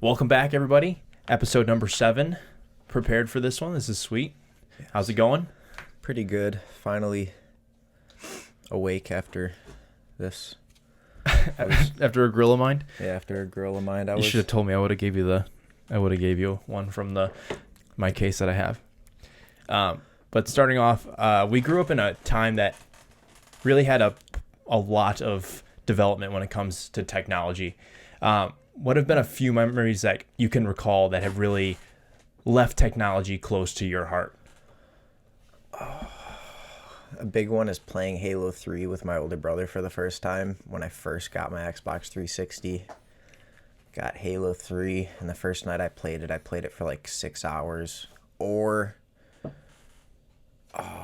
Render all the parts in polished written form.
Welcome back, everybody. Episode number 7. Prepared for this one. This is sweet. How's it going? Pretty good. Finally awake after this. After a grill of mine? Yeah, after a grill of mine. You should have told me. I would have gave you one from my case that I have. But starting off, we grew up in a time that really had a lot of development when it comes to technology. What have been a few memories that you can recall that have really left technology close to your heart? A big one is playing Halo 3 with my older brother for the first time when I first got my Xbox 360. Got Halo 3, and the first night I played it for like 6 hours. Or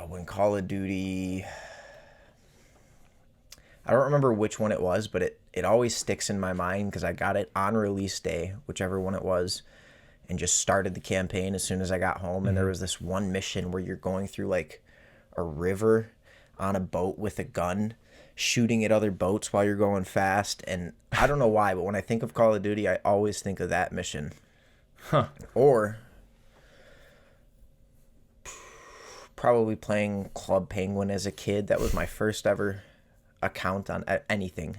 when Call of Duty... I don't remember which one it was, but it always sticks in my mind because I got it on release day, whichever one it was, and just started the campaign as soon as I got home. And there was this one mission where you're going through like a river on a boat with a gun, shooting at other boats while you're going fast. And I don't know why, but when I think of Call of Duty, I always think of that mission. Huh. Or probably playing Club Penguin as a kid. That was my first ever account on anything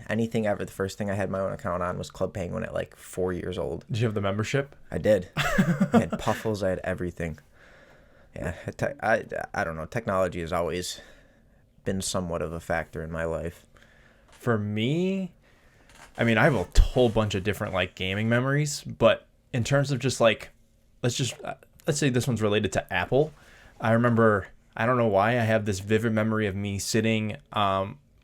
ever. The first thing I had my own account on was Club Penguin at like 4 years old. Did you have the membership? I did. I had Puffles. I had everything. Yeah, I don't know. Technology has always been somewhat of a factor in my life. For me, I mean, I have a whole bunch of different like gaming memories, but in terms of just like, let's say this one's related to Apple. I remember, I don't know why, I have this vivid memory of me sitting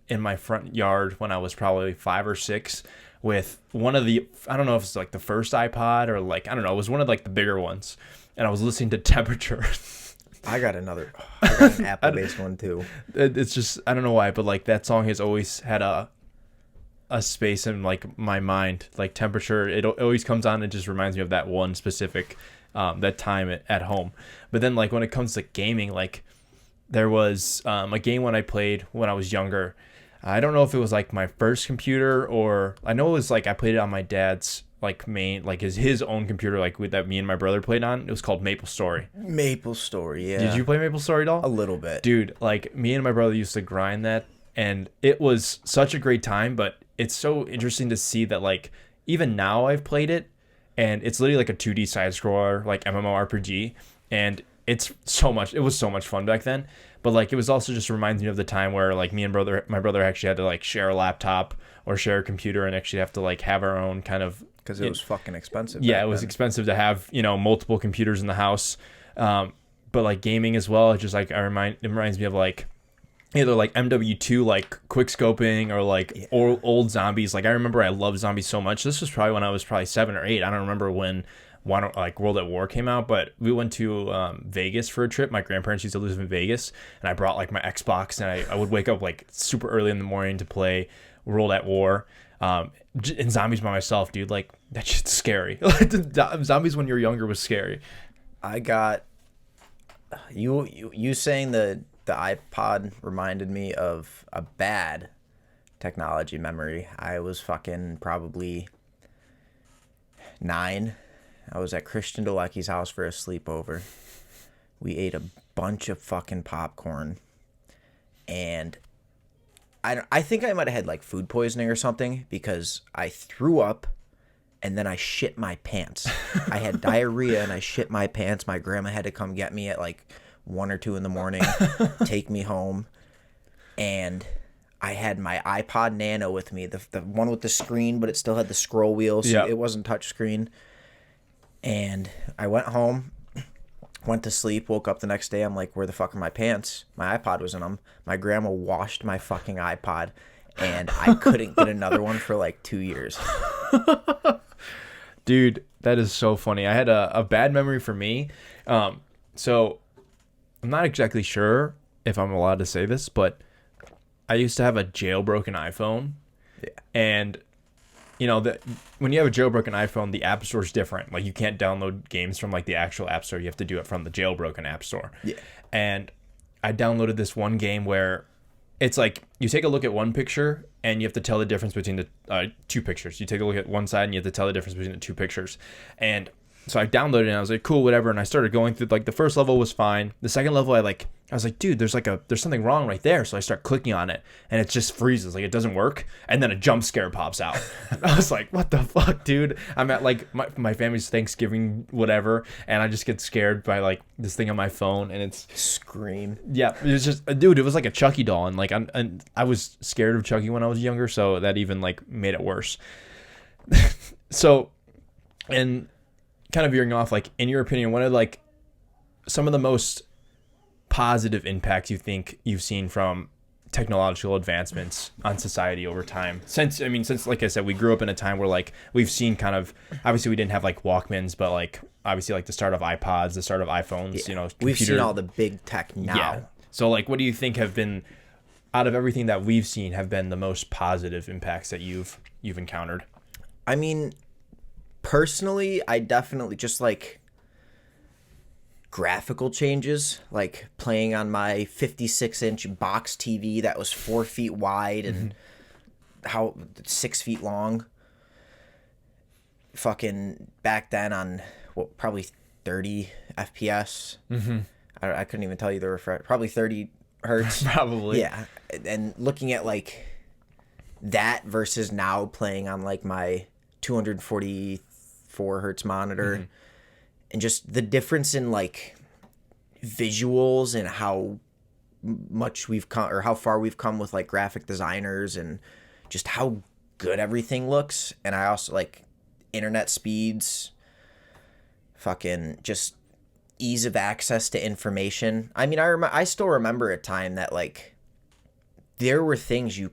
in my front yard when I was probably 5 or 6 with one of the, I don't know if it's like the first iPod or like, I don't know, it was one of like the bigger ones. And I was listening to Temperature. I got an Apple-based one too. It's just, I don't know why, but like that song has always had a space in like my mind. Like Temperature, it always comes on and just reminds me of that one specific, that time at home. But then like when it comes to gaming, like there was a game when I played when I was younger. I don't know if it was like my first computer or I know it was like I played it on my dad's like main, like his own computer, like that me and my brother played on. It was called Maple Story. Maple Story, yeah. Did you play Maple Story at all? A little bit. Dude, like me and my brother used to grind that and it was such a great time, but it's so interesting to see that like even now I've played it and it's literally like a 2D side scroller, like MMORPG, and it was so much fun back then. But like it was also just reminds me of the time where like my brother actually had to like share a laptop or share a computer and actually have to like have our own kind of, because it was fucking expensive. Yeah, it was expensive to have, multiple computers in the house. But like gaming as well, it's just like it reminds me of like either like MW2 like quick scoping or like old zombies. Like I remember I loved zombies so much. This was probably when I was probably 7 or 8. I don't remember when like World at War came out, but we went to Vegas for a trip. My grandparents used to live in Vegas, and I brought like my Xbox, and I would wake up like super early in the morning to play World at War and zombies by myself, dude. Like that shit's scary. Zombies when you're younger was scary. I got you saying the iPod reminded me of a bad technology memory. I was fucking probably 9. I was at Christian DeLucky's house for a sleepover. We ate a bunch of fucking popcorn. And I think I might have had like food poisoning or something because I threw up and then I shit my pants. I had diarrhea and I shit my pants. My grandma had to come get me at like 1 or 2 in the morning, take me home. And I had my iPod Nano with me, the one with the screen, but it still had the scroll wheel, so it wasn't touch screen. And I went home, went to sleep, woke up the next day. I'm like, where the fuck are my pants? My iPod was in them. My grandma washed my fucking iPod, and I couldn't get another one for like 2 years. Dude, that is so funny. I had a bad memory for me. So I'm not exactly sure if I'm allowed to say this, but I used to have a jailbroken iPhone. Yeah. And when you have a jailbroken iPhone, the App Store is different. Like you can't download games from like the actual App Store. You have to do it from the jailbroken App Store. Yeah. And I downloaded this one game where it's like you take a look at one picture and you have to tell the difference between the two pictures. You take a look at one side and you have to tell the difference between the two pictures. And so I downloaded it and I was like, cool, whatever. And I started going through, like, the first level was fine. The second level, I was like, dude, there's something wrong right there. So I start clicking on it and it just freezes. Like, it doesn't work. And then a jump scare pops out. I was like, what the fuck, dude? I'm at, like, my family's Thanksgiving, whatever. And I just get scared by, like, this thing on my phone and it's Scream. Yeah. It was just, dude, it was like a Chucky doll. And, like, I was scared of Chucky when I was younger. So that even, like, made it worse. So, and kind of veering off, like, in your opinion, what are, like, some of the most positive impacts you think you've seen from technological advancements on society over time? Since like I said, we grew up in a time where, like, we've seen kind of, obviously we didn't have, like, Walkmans, but, like, obviously, like, the start of iPods, the start of iPhones, you know, we've seen all the big tech now. Yeah. So, like, what do you think have been, out of everything that we've seen, have been the most positive impacts that you've encountered? I mean, personally, I definitely just, like, graphical changes, like playing on my 56-inch box TV that was 4 feet wide and 6 feet long. Fucking back then on probably 30 FPS. I couldn't even tell you the refresh. Probably 30 hertz. Probably. Yeah. And looking at, like, that versus now playing on, like, my 244 hertz monitor, and just the difference in, like, visuals and how much we've come, or how far we've come with, like, graphic designers, and just how good everything looks. And I also, like, internet speeds, fucking just ease of access to information. I mean, I still remember a time that, like, there were things you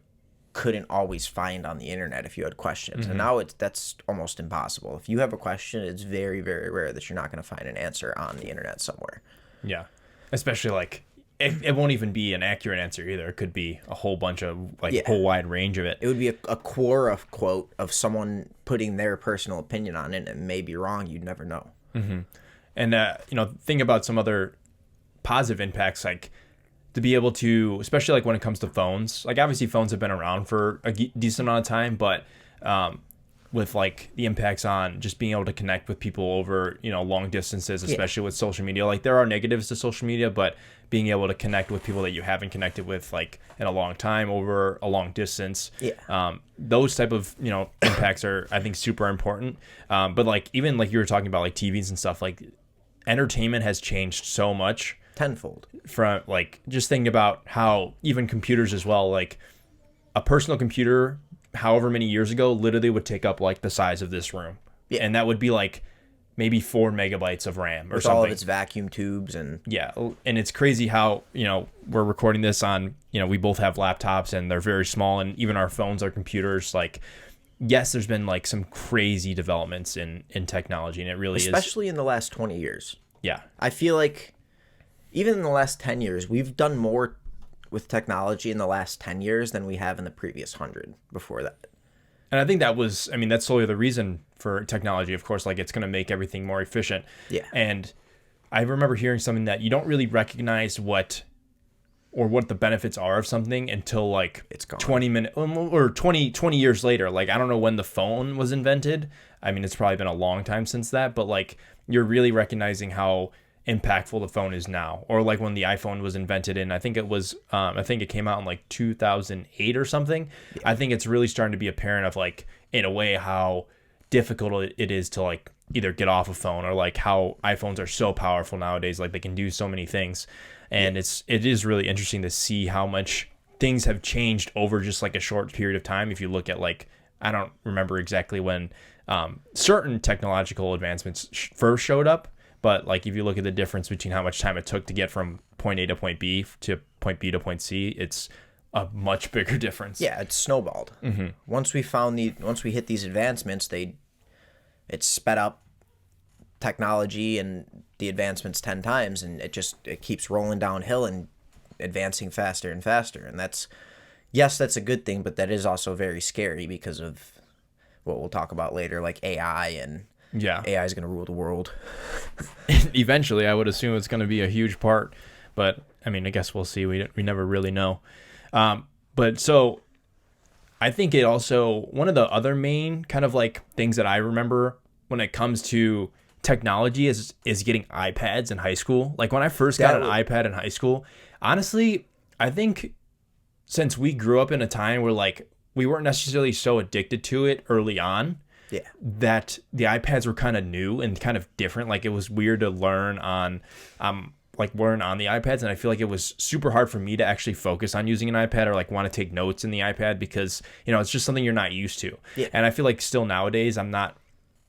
couldn't always find on the internet if you had questions, and now that's almost impossible. If you have a question, it's very, very rare that you're not going to find an answer on the internet somewhere. Yeah, especially, like, it won't even be an accurate answer either. It could be a whole bunch of, like, whole wide range of it. It would be a Quora quote of someone putting their personal opinion on it, and it may be wrong. You'd never know. And you know, think about some other positive impacts, like, to be able to, especially, like, when it comes to phones, like, obviously phones have been around for a decent amount of time, but with, like, the impacts on just being able to connect with people over, you know, long distances, especially with social media, like, there are negatives to social media, but being able to connect with people that you haven't connected with, like, in a long time over a long distance, those type of, you know, impacts are, I think, super important. But, like, even, like, you were talking about, like, TVs and stuff, like, entertainment has changed so much. Tenfold. From, like, just thinking about how even computers as well, like, a personal computer however many years ago literally would take up, like, the size of this room, and that would be, like, maybe 4 megabytes of RAM or with something, all of its vacuum tubes. And and it's crazy how, you know, we're recording this on, you know, we both have laptops and they're very small, and even our phones are computers. Like, yes, there's been, like, some crazy developments in technology, and it really especially in the last 20 years. I feel like even in the last 10 years, we've done more with technology in the last 10 years than we have in the previous 100 before that. And I think that was, I mean, that's solely the reason for technology, of course, like, it's going to make everything more efficient. And I remember hearing something that you don't really recognize what the benefits are of something until, like, it's gone. 20 minutes or 20 years later. Like, I don't know when the phone was invented. I mean, it's probably been a long time since that, but, like, you're really recognizing how impactful the phone is now. Or, like, when the iPhone was invented in, I think it came out in, like, 2008 or something. I think it's really starting to be apparent of, like, in a way, how difficult it is to, like, either get off a phone, or, like, how iPhones are so powerful nowadays, like, they can do so many things. And it is really interesting to see how much things have changed over just, like, a short period of time. If you look at, like, I don't remember exactly when certain technological advancements first showed up, but, like, if you look at the difference between how much time it took to get from point A to point B to point B to point C, it's a much bigger difference. Yeah, it's snowballed. Once we hit these advancements, it sped up technology and the advancements 10 times, and it keeps rolling downhill and advancing faster and faster. And that's a good thing, but that is also very scary because of what we'll talk about later, like AI, and AI is going to rule the world. Eventually, I would assume it's going to be a huge part, but I mean, I guess we'll see. We never really know. But so I think it also, one of the other main kind of like things that I remember when it comes to technology is getting iPads in high school. Like when I first got an iPad in high school, honestly, I think since we grew up in a time where like we weren't necessarily so addicted to it early on, Yeah. that the iPads were kind of new and kind of different. Like it was weird to learn on learn on the iPads, and I feel like it was super hard for me to actually focus on using an iPad or like want to take notes in the iPad because, you know, it's just something you're not used to. Yeah. And I feel like still nowadays I'm not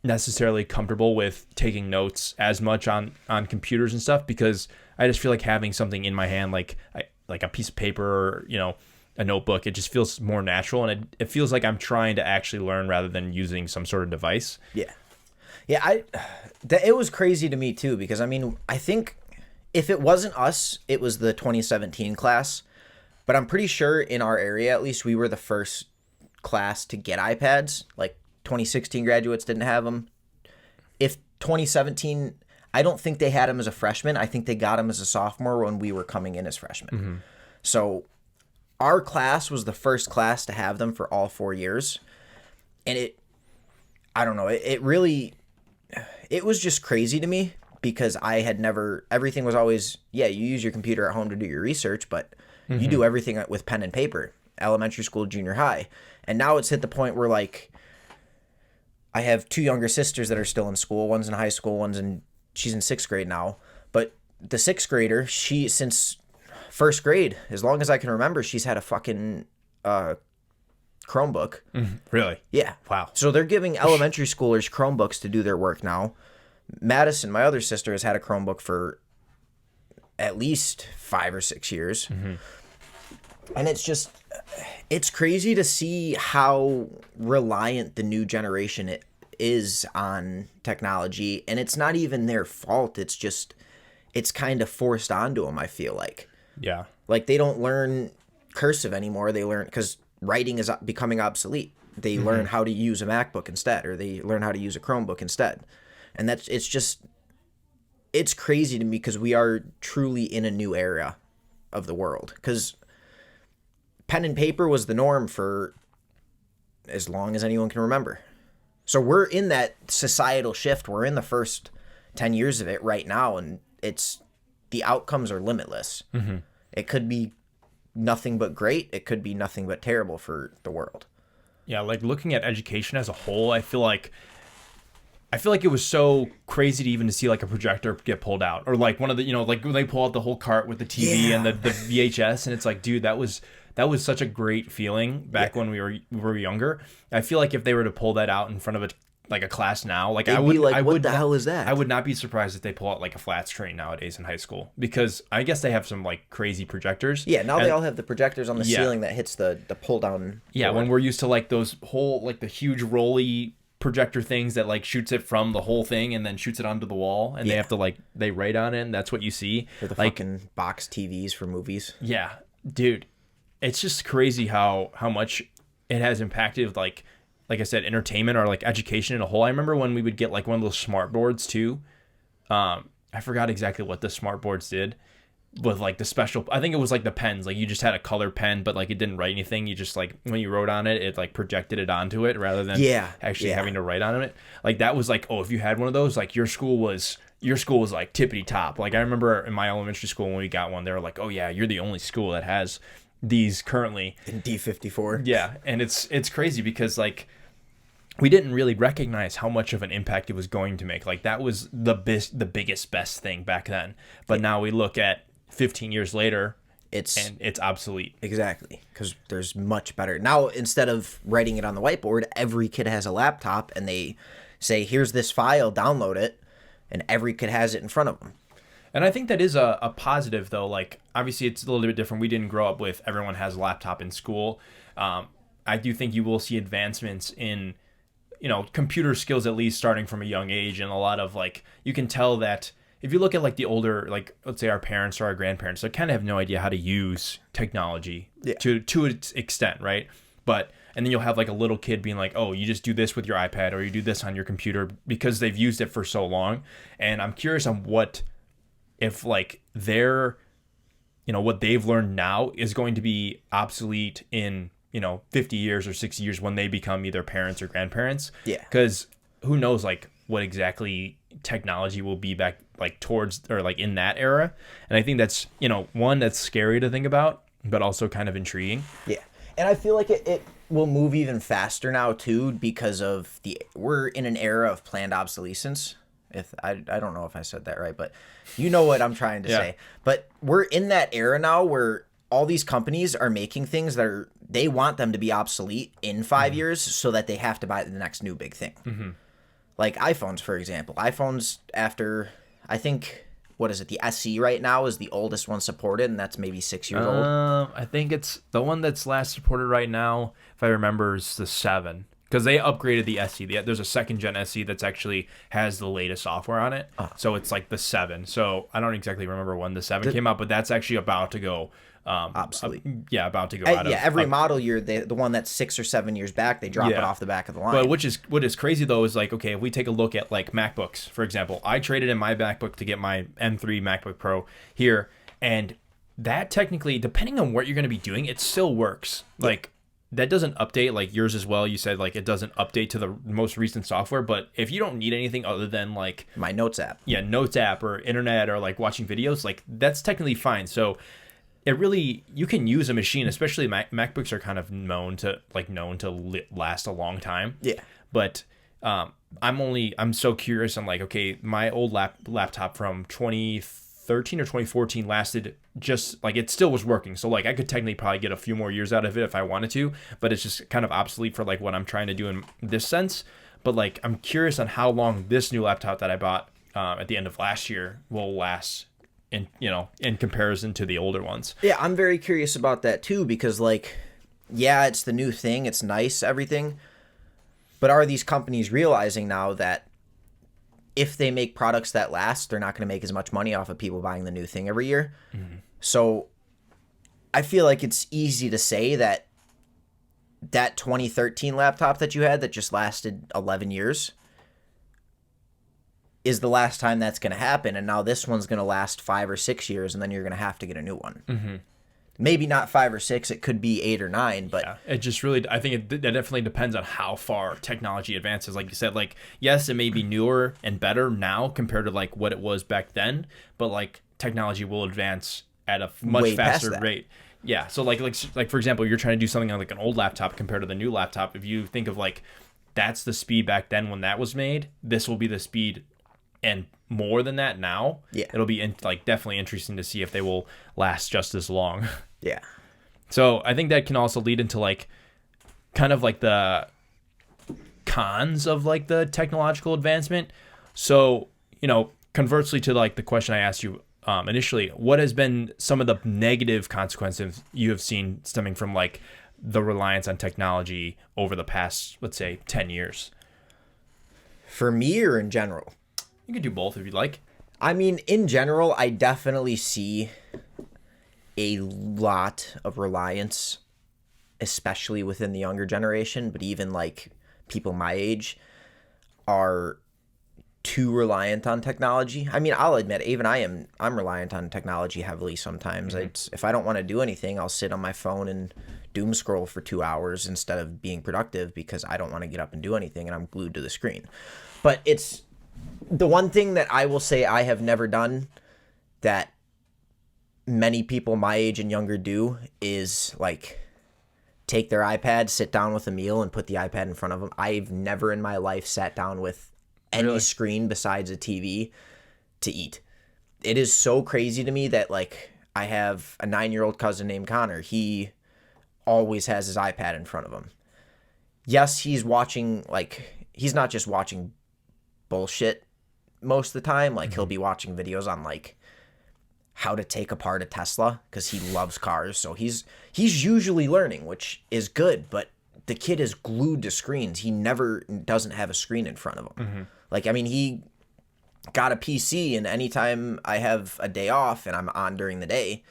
necessarily comfortable with taking notes as much on computers and stuff because I just feel like having something in my hand like a piece of paper or, you know, a notebook, it just feels more natural, and it feels like I'm trying to actually learn rather than using some sort of device. Yeah. Yeah, it was crazy to me too because I mean, I think if it wasn't us, it was the 2017 class, but I'm pretty sure in our area at least we were the first class to get iPads. Like 2016 graduates didn't have them. If 2017, I don't think they had them as a freshman. I think they got them as a sophomore when we were coming in as freshmen. Mm-hmm. So our class was the first class to have them for all 4 years. And I don't know, it really, it was just crazy to me because I had never, everything was always, yeah, you use your computer at home to do your research, but you do everything with pen and paper, elementary school, junior high. And now it's hit the point where like, I have 2 younger sisters that are still in school. One's in high school, she's in 6th grade now. But the 6th grader, she, since 1st grade, as long as I can remember, she's had a fucking Chromebook. Really? Yeah. Wow. So they're giving elementary schoolers Chromebooks to do their work now. Madison, my other sister, has had a Chromebook for at least 5 or 6 years. Mm-hmm. And it's crazy to see how reliant the new generation is on technology. And it's not even their fault. It's kind of forced onto them, I feel like. Yeah. Like they don't learn cursive anymore. They learn, because writing is becoming obsolete. They learn how to use a MacBook instead, or they learn how to use a Chromebook instead. And it's crazy to me because we are truly in a new era of the world. Because pen and paper was the norm for as long as anyone can remember. So we're in that societal shift. We're in the first 10 years of it right now, and the outcomes are limitless. Mm-hmm. It could be nothing but great. It could be nothing but terrible for the world. Yeah, like looking at education as a whole, I feel like it was so crazy to even see like a projector get pulled out, or like one of the, you know, like when they pull out the whole cart with the TV and the VHS, and it's like, dude, that was such a great feeling back when we were younger. I feel like if they were to pull that out in front of a class now, like what the hell is that? I would not be surprised if they pull out like a flat screen nowadays in high school, because I guess they have some like crazy projectors. Yeah, now they all have the projectors on the ceiling that hits the pull down. Yeah, when we're used to like those whole like the huge rolly projector things that like shoots it from the whole thing and then shoots it onto the wall, and they have to like they write on it, and that's what you see. Or the like, fucking box TVs for movies. Yeah, dude, it's just crazy how much it has impacted like I said, entertainment or like education in a whole. I remember when we would get like one of those smart boards too. I forgot exactly what the smart boards did with like the special, I think it was like the pens, like you just had a color pen, but like it didn't write anything. You just like, when you wrote on it, it like projected it onto it rather than actually having to write on it. Like that was like, oh, if you had one of those, like your school was like tippity top. Like I remember in my elementary school when we got one, they were like, oh yeah, you're the only school that has these currently in D54. Yeah. And it's crazy because like, we didn't really recognize how much of an impact it was going to make. Like that was the biggest, best thing back then. But now we look at 15 years later, it's obsolete. Exactly, because there's much better. Now, instead of writing it on the whiteboard, every kid has a laptop, and they say, here's this file, download it, and every kid has it in front of them. And I think that is a positive, though. Like, obviously, it's a little bit different. We didn't grow up with everyone has a laptop in school. I do think you will see advancements in, you know, computer skills, at least starting from a young age. And a lot of like, you can tell that if you look at like the older, like let's say our parents or our grandparents, they kind of have no idea how to use technology to its extent, right? And then you'll have like a little kid being like, oh, you just do this with your iPad or you do this on your computer because they've used it for so long. And I'm curious on if like their what they've learned now is going to be obsolete in 50 years or 60 years when they become either parents or grandparents. Yeah. Because who knows like what exactly technology will be back like towards or like in that era. And I think that's, one that's scary to think about, but also kind of intriguing. Yeah. And I feel like it will move even faster now too, because of we're in an era of planned obsolescence. If I don't know if I said that right, but you know what I'm trying to say. But we're in that era now where all these companies are making things that they want them to be obsolete in 5 years so that they have to buy the next new big thing. Mm-hmm. Like iPhones, for example. iPhones after, I think, what is it? The SE right now is the oldest one supported, and that's maybe 6 years old. I think it's the one that's last supported right now, if I remember, is the 7. Because they upgraded the SE. There's a second gen SE that's actually has the latest software on it. So it's like the 7. So I don't exactly remember when the 7 came out, but that's actually about to go obsolete. About to go out of. Yeah, every model year, the one that's 6 or 7 years back, they drop it off the back of the line. But what is crazy though is like, okay, if we take a look at like MacBooks, for example, I traded in my MacBook to get my M3 MacBook Pro here, and that technically, depending on what you're going to be doing, it still works. Like that doesn't update like yours as well. You said like it doesn't update to the most recent software, but if you don't need anything other than like my Notes app, Notes app or internet or like watching videos, like that's technically fine. So it really, you can use a machine, especially MacBooks are kind of known to last a long time. Yeah. But I'm so curious. I'm like, okay, my old laptop from 2013 or 2014 lasted just like, it still was working. So like I could technically probably get a few more years out of it if I wanted to, but it's just kind of obsolete for like what I'm trying to do in this sense. But like, I'm curious on how long this new laptop that I bought at the end of last year will last in comparison to the older ones. Yeah, I'm very curious about that too, because like, yeah, it's the new thing, it's nice, everything, but are these companies realizing now that if they make products that last, they're not going to make as much money off of people buying the new thing every year? Mm-hmm. So I feel like it's easy to say that 2013 laptop that you had that just lasted 11 years is the last time that's going to happen, and now this one's going to last 5 or 6 years, and then you're going to have to get a new one. Mm-hmm. Maybe not 5 or 6, it could be 8 or 9, but it just really, I think it definitely depends on how far technology advances. Like you said, like, yes, it may be newer and better now compared to like what it was back then, but like technology will advance at a much way faster rate. Yeah. So like for example, you're trying to do something on like an old laptop compared to the new laptop. If you think of like, that's the speed back then when that was made, this will be the speed and more than that now. Yeah. It'll be definitely interesting to see if they will last just as long. Yeah. So I think that can also lead into like kind of like the cons of like the technological advancement. So, conversely to like the question I asked you initially, what has been some of the negative consequences you have seen stemming from like the reliance on technology over the past, let's say, 10 years? For me or in general? You could do both if you'd like. I mean, in general, I definitely see a lot of reliance, especially within the younger generation, but even like people my age are too reliant on technology. I mean, I'll admit, even I'm reliant on technology heavily sometimes. Mm-hmm. If I don't want to do anything, I'll sit on my phone and doom scroll for 2 hours instead of being productive because I don't want to get up and do anything and I'm glued to the screen. But it's the one thing that I will say I have never done that many people my age and younger do is like take their iPad, sit down with a meal, and put the iPad in front of them. I've never in my life sat down with any screen besides a TV to eat. It is so crazy to me that like I have a 9-year-old cousin named Connor. He always has his iPad in front of him. Yes, he's watching, like, he's not just watching bullshit most of the time. Like, he'll be watching videos on like how to take apart a Tesla because he loves cars. So he's usually learning, which is good, but the kid is glued to screens. He never doesn't have a screen in front of him. Mm-hmm. Like, I mean, he got a PC, and anytime I have a day off and I'm on during the day,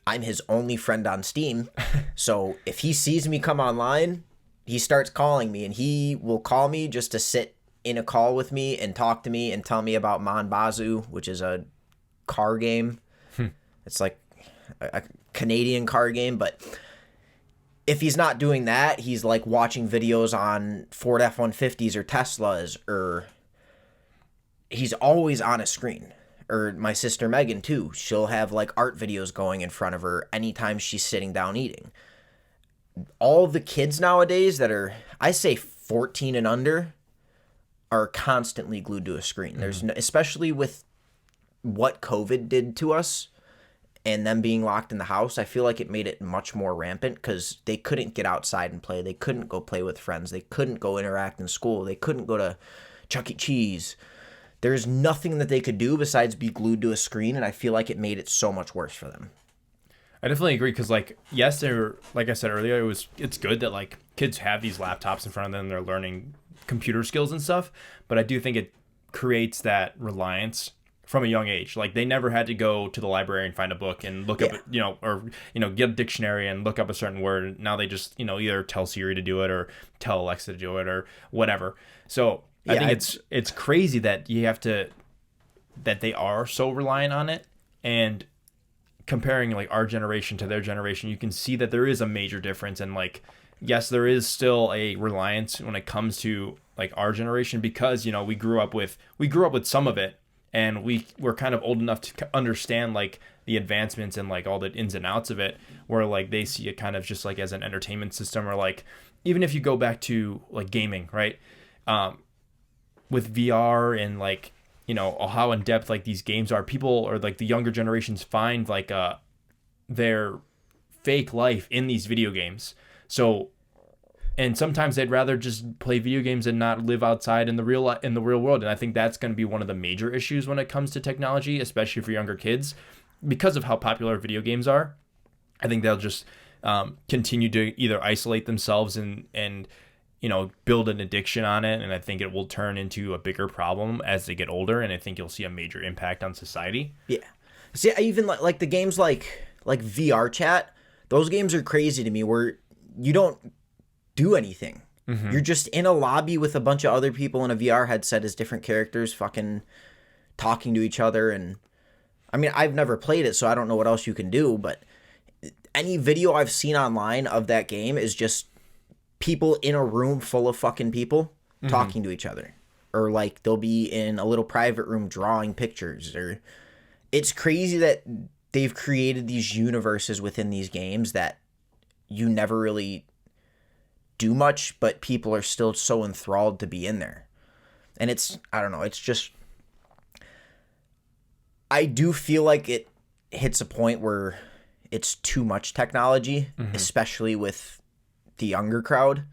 I'm his only friend on Steam. So if he sees me come online, he starts calling me, and he will call me just to sit in a call with me and talk to me and tell me about Manbazu, which is a car game. It's like, a Canadian car game, but if he's not doing that, he's like watching videos on Ford F-150s or Teslas, or he's always on a screen. Or my sister Megan too, she'll have like art videos going in front of her anytime she's sitting down eating. All the kids nowadays that are, I say 14 and under, are constantly glued to a screen. There's no, especially with what COVID did to us and them being locked in the house, I feel like it made it much more rampant because they couldn't get outside and play. They couldn't go play with friends. They couldn't go interact in school. They couldn't go to Chuck E. Cheese. There's nothing that they could do besides be glued to a screen, and I feel like it made it so much worse for them. I definitely agree because, like, yes, they're, like I said earlier, it's good that, like, kids have these laptops in front of them and they're learning computer skills and stuff, but I do think it creates that reliance from a young age. Like, they never had to go to the library and find a book and look up, or get a dictionary and look up a certain word. Now they just, either tell Siri to do it or tell Alexa to do it or whatever. So I think it's crazy that that they are so reliant on it. And comparing like our generation to their generation, you can see that there is a major difference. And like, yes, there is still a reliance when it comes to like our generation because, we grew up with some of it, and we're kind of old enough to understand like the advancements and like all the ins and outs of it, where like they see it kind of just like as an entertainment system, or like even if you go back to like gaming, right? With VR and like, how in depth like these games are, people or like the younger generations find like their fake life in these video games. So, and sometimes they'd rather just play video games and not live outside in the real world. And I think that's going to be one of the major issues when it comes to technology, especially for younger kids, because of how popular video games are. I think they'll just continue to either isolate themselves and build an addiction on it. And I think it will turn into a bigger problem as they get older. And I think you'll see a major impact on society. Yeah. See, I even like the games like VR chat. Those games are crazy to me where you don't do anything. Mm-hmm. You're just in a lobby with a bunch of other people in a VR headset as different characters fucking talking to each other. And I mean, I've never played it, so I don't know what else you can do, but any video I've seen online of that game is just people in a room full of fucking people talking to each other. Or like they'll be in a little private room drawing pictures. Or it's crazy that they've created these universes within these games that you never really do much, but people are still so enthralled to be in there. And I don't know, it's just, I do feel like it hits a point where it's too much technology, especially with the younger crowd,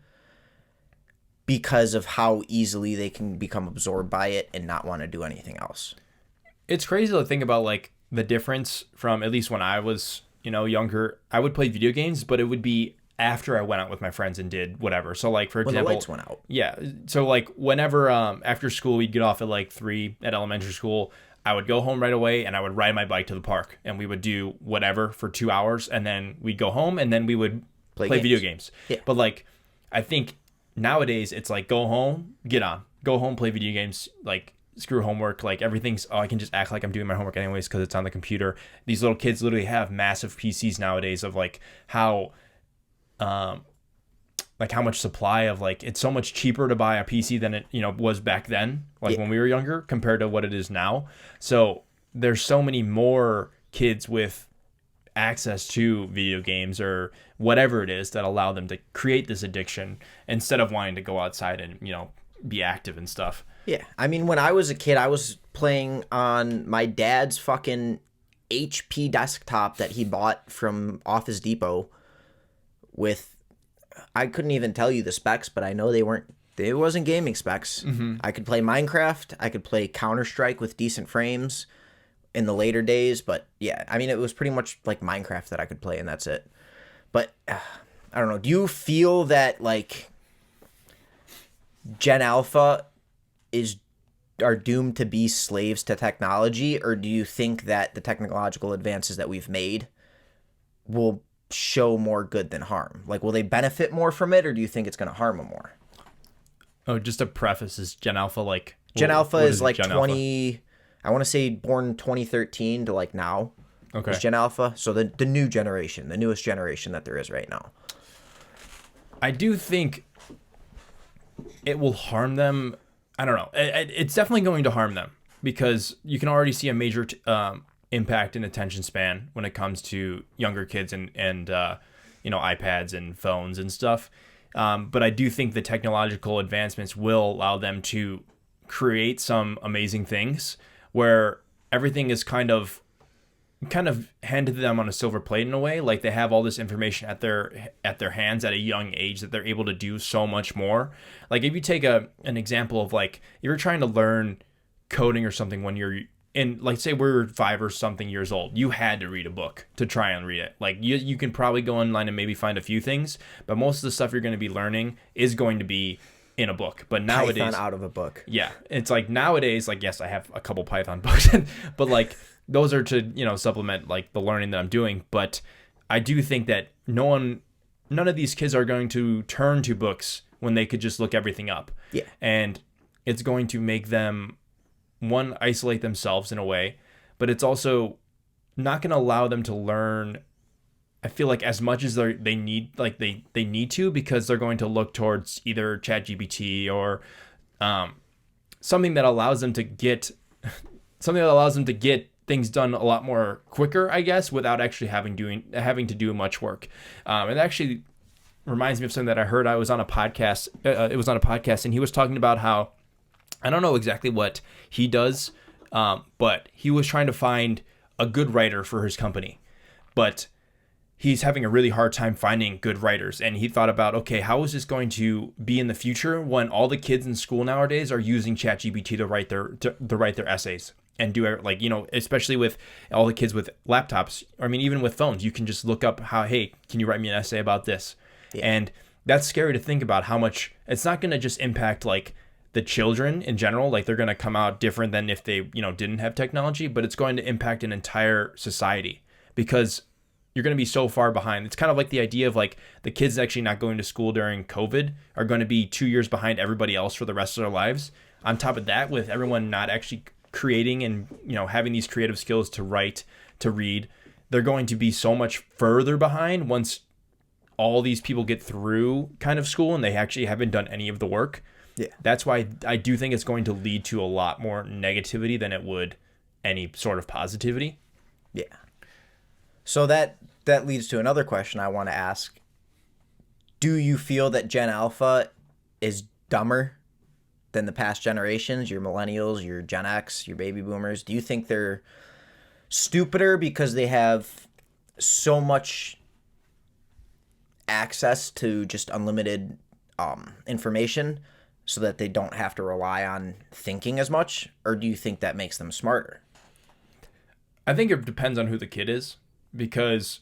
because of how easily they can become absorbed by it and not want to do anything else. It's crazy to think about like the difference from, at least when I was, younger, I would play video games, but it would be after I went out with my friends and did whatever. So like, for example, when the lights went out. Yeah. So like whenever, after school, we'd get off at like 3 at elementary school, I would go home right away and I would ride my bike to the park and we would do whatever for 2 hours, and then we'd go home and then we would play video games. Yeah. But like, I think nowadays it's like, go home, go home, play video games, like screw homework, like everything's, I can just act like I'm doing my homework anyways because it's on the computer. These little kids literally have massive PCs nowadays of like how much supply of like, it's so much cheaper to buy a PC than it was back then, like when we were younger compared to what it is now. So there's so many more kids with access to video games or whatever it is that allow them to create this addiction instead of wanting to go outside and be active and stuff. Yeah, I mean, when I was a kid, I was playing on my dad's fucking HP desktop that he bought from Office Depot with, I couldn't even tell you the specs, but I know it wasn't gaming specs. Mm-hmm. I could play Minecraft. I could play Counter-Strike with decent frames in the later days. But yeah, I mean, it was pretty much like Minecraft that I could play, and that's it. But I don't know. Do you feel that like Gen Alpha are doomed to be slaves to technology, or do you think that the technological advances that we've made will show more good than harm? Like, will they benefit more from it, or do you think it's going to harm them more? Oh, just a preface, is Gen Alpha like... Gen Alpha is like Gen 20... Alpha? I want to say born 2013 to like now. Okay. is Gen Alpha. So the new generation, the newest generation that there is right now. I do think it will harm them. I don't know. It's definitely going to harm them because you can already see a major impact in attention span when it comes to younger kids and iPads and phones and stuff. But I do think the technological advancements will allow them to create some amazing things where everything is kind of handed to them on a silver plate in a way. Like they have all this information at their hands at a young age that they're able to do so much more. Like if you take an example of like you're trying to learn coding or something when you're in, like say we're 5 or something years old, you had to read a book to try and read it. Like you can probably go online and maybe find a few things, but most of the stuff you're going to be learning is going to be in a book. But nowadays, Python out of a book. Yeah, it's like nowadays, like yes, I have a couple Python books, but like those are to supplement like the learning that I'm doing. But I do think that none of these kids are going to turn to books when they could just look everything up. Yeah, and it's going to make them isolate themselves in a way, but it's also not going to allow them to learn. I feel like as much as they need, like they need to, because they're going to look towards either ChatGPT or something that allows them to get things done a lot more quicker, I guess, without actually having to do much work. It actually reminds me of something that I heard. I was on a podcast. It was on a podcast, and he was talking about how, I don't know exactly what he does, but he was trying to find a good writer for his company, but he's having a really hard time finding good writers. And he thought about, okay, how is this going to be in the future when all the kids in school nowadays are using ChatGPT to write their essays and do, like, especially with all the kids with laptops. I mean, even with phones, you can just look up hey, can you write me an essay about this? Yeah. And that's scary to think about how much it's not going to just impact like the children in general, like they're going to come out different than if they, didn't have technology, but it's going to impact an entire society because you're going to be so far behind. It's kind of like the idea of like the kids actually not going to school during COVID are going to be 2 years behind everybody else for the rest of their lives. On top of that, with everyone not actually creating and, having these creative skills to write, to read, they're going to be so much further behind once all these people get through kind of school and they actually haven't done any of the work. Yeah, that's why I do think it's going to lead to a lot more negativity than it would any sort of positivity. Yeah. So that leads to another question I want to ask. Do you feel that Gen Alpha is dumber than the past generations, your millennials, your Gen X, your baby boomers? Do you think they're stupider because they have so much access to just unlimited information, so that they don't have to rely on thinking as much? Or do you think that makes them smarter? I think it depends on who the kid is, because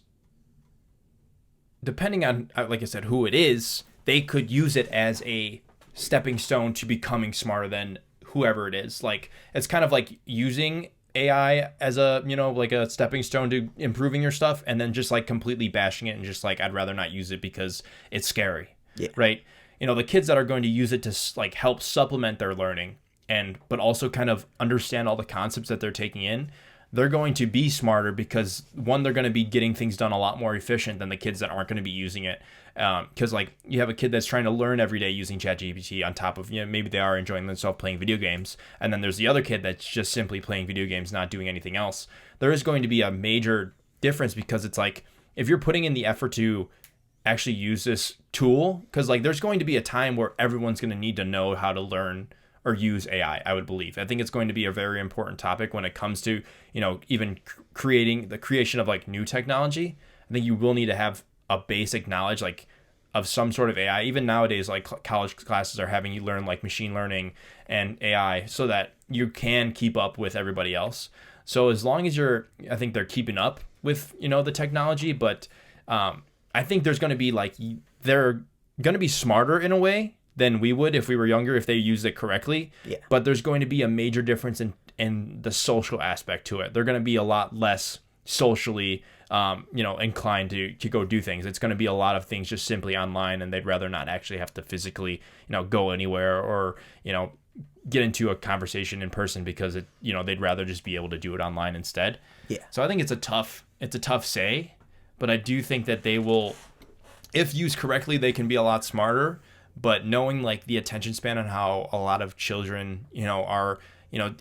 depending on, like I said, who it is, they could use it as a stepping stone to becoming smarter than whoever it is. Like, it's kind of like using AI as a, like a stepping stone to improving your stuff, and then just like completely bashing it and just like, I'd rather not use it because it's scary. Yeah. Right? The kids that are going to use it to like help supplement their learning but also kind of understand all the concepts that they're taking in, they're going to be smarter because, one, they're going to be getting things done a lot more efficient than the kids that aren't going to be using it. Because like you have a kid that's trying to learn every day using ChatGPT on top of, maybe they are enjoying themselves playing video games. And then there's the other kid that's just simply playing video games, not doing anything else. There is going to be a major difference because it's like, if you're putting in the effort to actually use this tool, because like there's going to be a time where everyone's going to need to know how to learn or use AI, I would believe. I think it's going to be a very important topic when it comes to, even creating the creation of like new technology. I think you will need to have a basic knowledge like of some sort of AI. Even nowadays, like college classes are having you learn like machine learning and AI so that you can keep up with everybody else. So as long as I think they're keeping up with, the technology, but I think there's going to be like, they're going to be smarter in a way than we would if we were younger, if they used it correctly. Yeah. But there's going to be a major difference in the social aspect to it. They're going to be a lot less socially, inclined to go do things. It's going to be a lot of things just simply online, and they'd rather not actually have to physically, go anywhere or, get into a conversation in person because they'd rather just be able to do it online instead. Yeah. So I think it's a tough say, but I do think that they will, if used correctly, they can be a lot smarter. But knowing like the attention span and how a lot of children, are,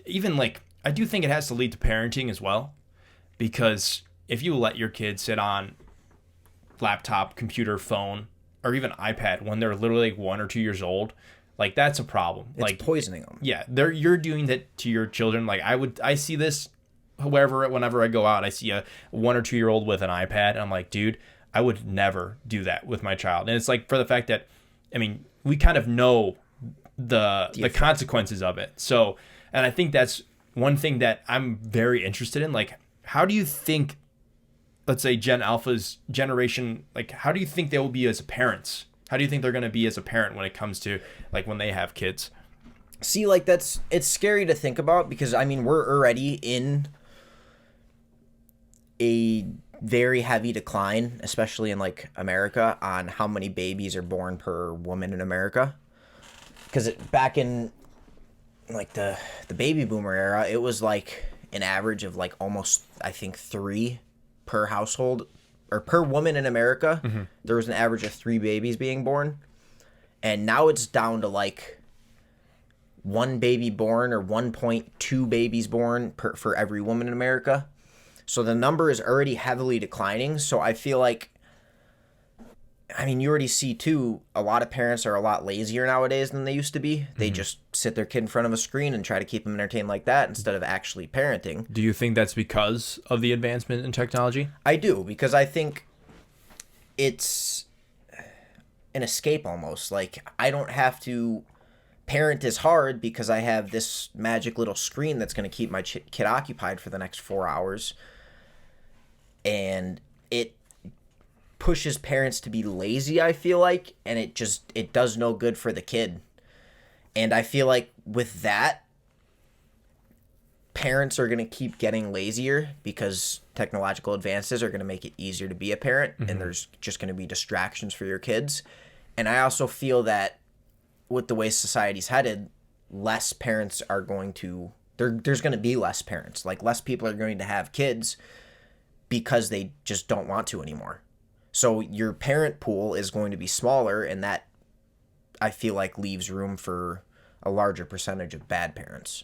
even like, I do think it has to lead to parenting as well, because if you let your kids sit on laptop, computer, phone, or even iPad when they're literally like 1 or 2 years old, like that's a problem. It's like poisoning them. Yeah, you're doing that to your children. Like I see this, whenever I go out, I see a 1 or 2 year old with an iPad, and I'm like, dude, I would never do that with my child. And it's like, for the fact that, I mean, we kind of know the consequences of it. So, and I think that's one thing that I'm very interested in. Like, how do you think, let's say Gen Alpha's generation, like, how do you think they will be as parents? How do you think they're going to be as a parent when it comes to like when they have kids? See, like it's scary to think about, because I mean, we're already in a very heavy decline, especially in like America, on how many babies are born per woman in America. Because back in like the baby boomer era, it was like an average of like almost, I think, 3 per household, or per woman in America. Mm-hmm. There was an average of 3 babies being born, and now it's down to like 1 baby born, or 1.2 babies born for every woman in America. So the number is already heavily declining. So I feel like, I mean, you already see too, a lot of parents are a lot lazier nowadays than they used to be. They just sit their kid in front of a screen and try to keep them entertained like that instead of actually parenting. Do you think that's because of the advancement in technology? I do, because I think it's an escape almost. Like, I don't have to parent as hard because I have this magic little screen that's going to keep my kid occupied for the next 4 hours. And it pushes parents to be lazy, I feel like, and it does no good for the kid. And I feel like with that, parents are going to keep getting lazier because technological advances are going to make it easier to be a parent, and there's just going to be distractions for your kids. And I also feel that with the way society's headed, less parents are going to, there's going to be less parents. Like, less people are going to have kids because they just don't want to anymore. So your parent pool is going to be smaller, and that, I feel like, leaves room for a larger percentage of bad parents.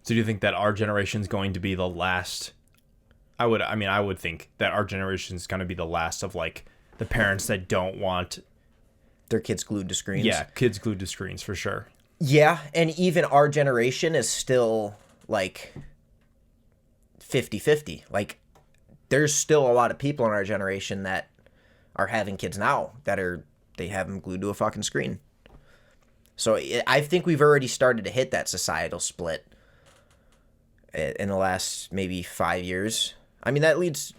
So do you think that our generation is going to be the last? I would think that our generation is going to be the last of like the parents that don't want their kids glued to screens. Yeah, kids glued to screens for sure. Yeah, and even our generation is still like 50-50. Like, there's still a lot of people in our generation that are having kids now that they have them glued to a fucking screen. So I think we've already started to hit that societal split in the last maybe 5 years. I mean, that leads...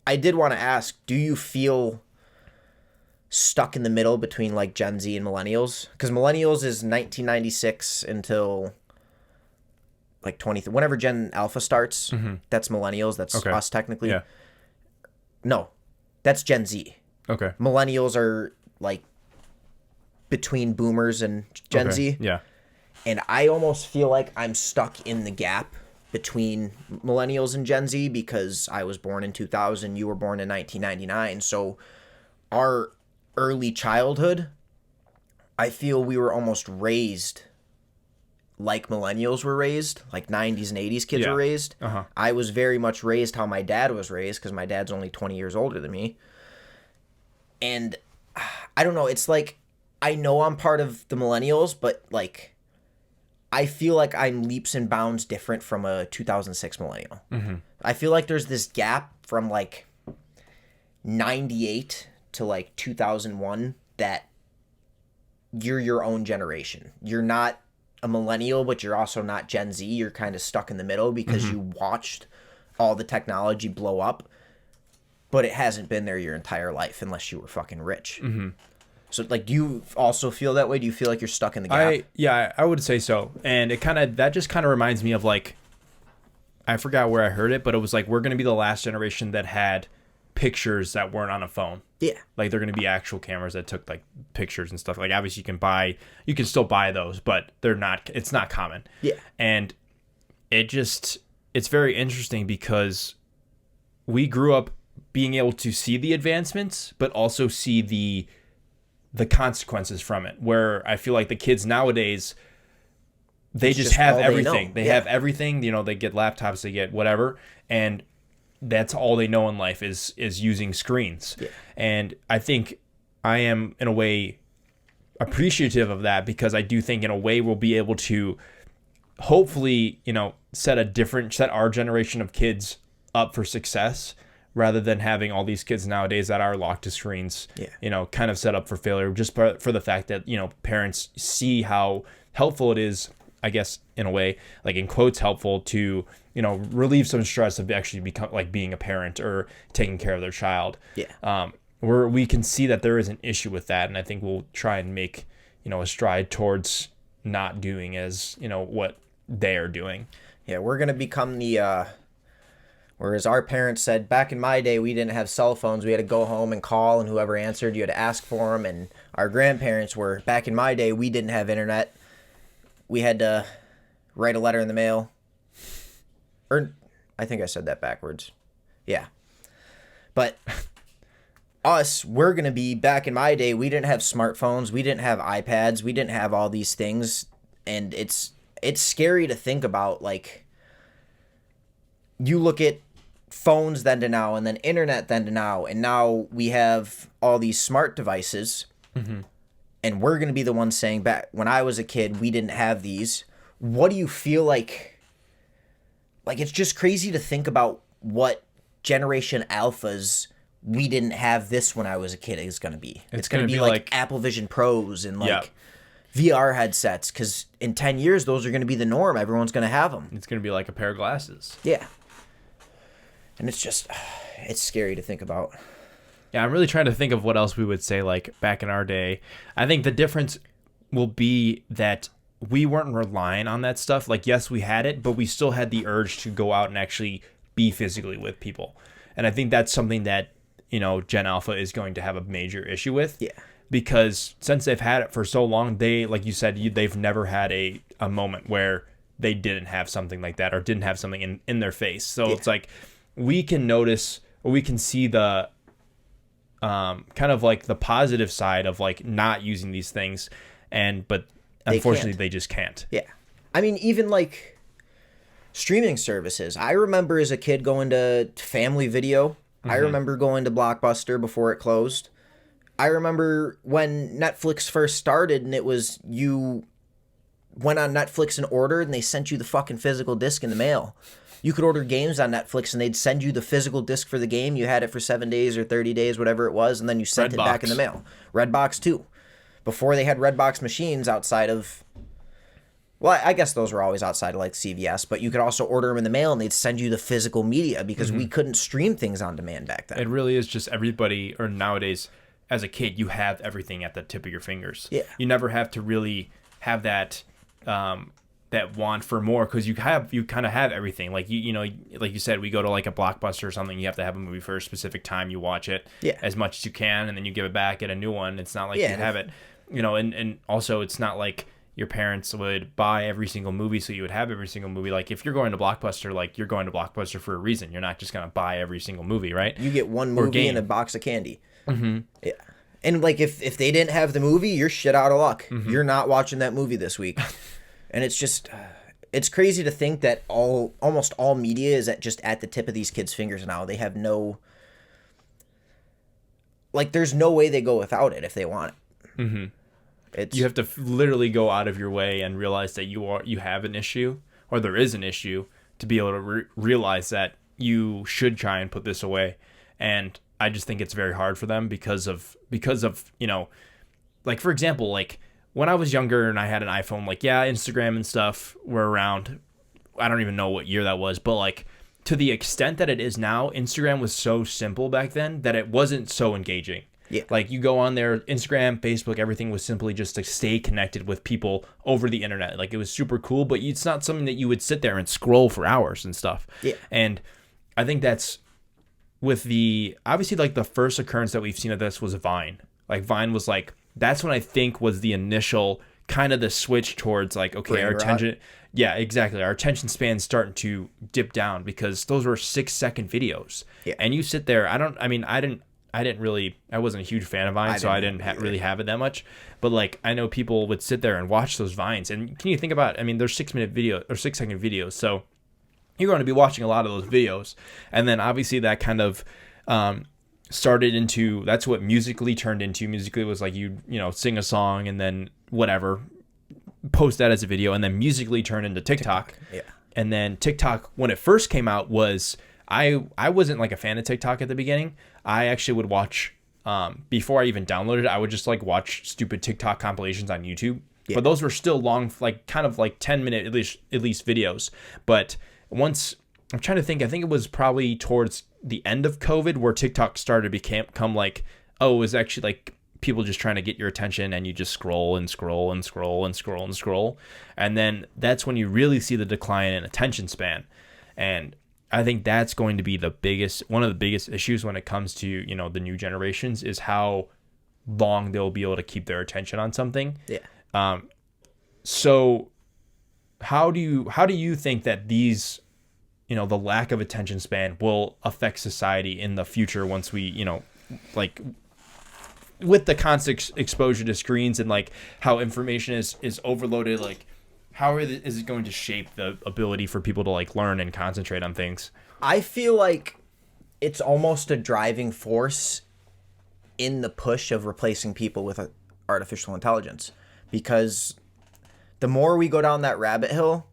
I did want to ask, do you feel stuck in the middle between like Gen Z and millennials? Because millennials is 1996 until like 20, whenever Gen Alpha starts, that's millennials. That's us technically. Yeah. No, that's Gen Z. Okay. Millennials are like between boomers and Gen Z. Yeah. And I almost feel like I'm stuck in the gap between millennials and Gen Z, because I was born in 2000, you were born in 1999. So our early childhood, I feel we were almost raised like millennials were raised, like 90s and 80s kids were raised. I was very much raised how my dad was raised, because my dad's only 20 years older than me. And I don't know, it's like, I know I'm part of the millennials, but like, I feel like I'm leaps and bounds different from a 2006 millennial. I feel like there's this gap from like 98 to like 2001 that you're your own generation. You're not a millennial, but you're also not Gen Z. You're kind of stuck in the middle because you watched all the technology blow up, but it hasn't been there your entire life unless you were fucking rich. So, like, do you also feel that way? Do you feel like you're stuck in the gap? I would say so. And that just kind of reminds me of, like, I forgot where I heard it, but it was like, we're going to be the last generation that had pictures that weren't on a phone. Yeah. Like they're going to be actual cameras that took like pictures and stuff. Like obviously you can still buy those, but it's not common. Yeah. And it's very interesting because we grew up being able to see the advancements, but also see the consequences from it, where I feel like the kids nowadays, they just have everything. They have everything, they get laptops, they get whatever. And that's all they know in life is using screens. Yeah. And I think I am in a way appreciative of that, because I do think in a way we'll be able to hopefully, set our generation of kids up for success, rather than having all these kids nowadays that are locked to screens, kind of set up for failure, just for the fact that, parents see how helpful it is, I guess, in a way, like in quotes, helpful to, relieve some stress of actually become like being a parent or taking care of their child. Yeah. Where we can see that there is an issue with that. And I think we'll try and make, a stride towards not doing as, what they're doing. Yeah. We're going to become whereas our parents said, back in my day, we didn't have cell phones. We had to go home and call, and whoever answered, you had to ask for them. And our grandparents were, back in my day, we didn't have internet. We had to write a letter in the mail. Or I think I said that backwards. Yeah. But us, we're going to be, back in my day, we didn't have smartphones. We didn't have iPads. We didn't have all these things. And it's scary to think about, like, you look at phones then to now, and then internet then to now, and now we have all these smart devices. Mm-hmm. And we're going to be the ones saying, back when I was a kid, we didn't have these. What do you feel like it's just crazy to think about what Generation Alpha's we didn't have this when I was a kid is going to be. It's going to be like Apple Vision Pros and VR headsets, because in 10 years, those are going to be the norm. Everyone's going to have them. It's going to be like a pair of glasses. Yeah. And it's scary to think about. Yeah, I'm really trying to think of what else we would say like back in our day. I think the difference will be that we weren't relying on that stuff. Like, yes, we had it, but we still had the urge to go out and actually be physically with people. And I think that's something that, Gen Alpha is going to have a major issue with. Yeah. Because since they've had it for so long, they, like you said, they've never had a moment where they didn't have something like that or didn't have something in their face. So it's like we can notice, or we can see the kind of like the positive side of like not using these things, but unfortunately they just can't. Yeah. I mean, even like streaming services. I remember as a kid going to Family Video. I remember going to Blockbuster before it closed. I remember when Netflix first started, and it was you went on Netflix and ordered, and they sent you the fucking physical disc in the mail. You could order games on Netflix, and they'd send you the physical disc for the game. You had it for 7 days or 30 days, whatever it was, and then you sent it back in the mail. Redbox, too. Before they had Redbox machines outside of... Well, I guess those were always outside of, like, CVS, but you could also order them in the mail, and they'd send you the physical media, because we couldn't stream things on demand back then. It really is just everybody, or nowadays, as a kid, you have everything at the tip of your fingers. Yeah. You never have to really have that... that want for more, because you kind of have everything. Like like you said, we go to like a Blockbuster or something, you have to have a movie for a specific time, you watch it as much as you can, and then you give it back, get a new one. It's not like you have it, and also it's not like your parents would buy every single movie so you would have every single movie. Like if you're going to Blockbuster, like you're going to Blockbuster for a reason. You're not just going to buy every single movie, right? You get one movie and a box of candy. Yeah. And like if they didn't have the movie, you're shit out of luck. You're not watching that movie this week. And it's just, it's crazy to think that almost all media is just at the tip of these kids' fingers now. They have no, like, there's no way they go without it if they want it. You have to literally go out of your way and realize that you have an issue, or there is an issue, to be able to realize that you should try and put this away. And I just think it's very hard for them because of like, for example, like, when I was younger and I had an iPhone, like, Instagram and stuff were around. I don't even know what year that was, but like to the extent that it is now, Instagram was so simple back then that it wasn't so engaging. Yeah. Like you go on there, Instagram, Facebook, everything was simply just to stay connected with people over the internet. Like it was super cool, but it's not something that you would sit there and scroll for hours and stuff. Yeah. And I think that's with the obviously like the first occurrence that we've seen of this was Vine. Like Vine was like, that's when I think was the initial kind of the switch towards like, okay, Brain our rot. attention, yeah, exactly, our attention span's starting to dip down because those were 6-second videos. Yeah. And you sit there, I wasn't a huge fan of Vine, so I didn't really have it that much. But like, I know people would sit there and watch those Vines, and can you think about? I mean, they're 6-minute video or 6-second videos, so you're going to be watching a lot of those videos, and then obviously that kind of started into, that's what Musically turned into. Musically was like you sing a song and then whatever, post that as a video, and then Musically turned into TikTok. Yeah. And then TikTok, when it first came out, was I wasn't like a fan of TikTok at the beginning. I actually would watch before I even downloaded it. I would just like watch stupid TikTok compilations on YouTube. Yeah. But those were still long, like kind of like 10-minute at least videos. But once, I'm trying to think, I think it was probably towards the end of COVID where TikTok started to become like, oh, it was actually like people just trying to get your attention, and you just scroll and scroll and scroll and scroll and scroll. And then that's when you really see the decline in attention span. And I think that's going to be one of the biggest issues when it comes to, the new generations, is how long they'll be able to keep their attention on something. Yeah. So how do you think that these, the lack of attention span will affect society in the future once we, like with the constant exposure to screens and like how information is overloaded, like how is it going to shape the ability for people to like learn and concentrate on things? I feel like it's almost a driving force in the push of replacing people with artificial intelligence, because the more we go down that rabbit hole,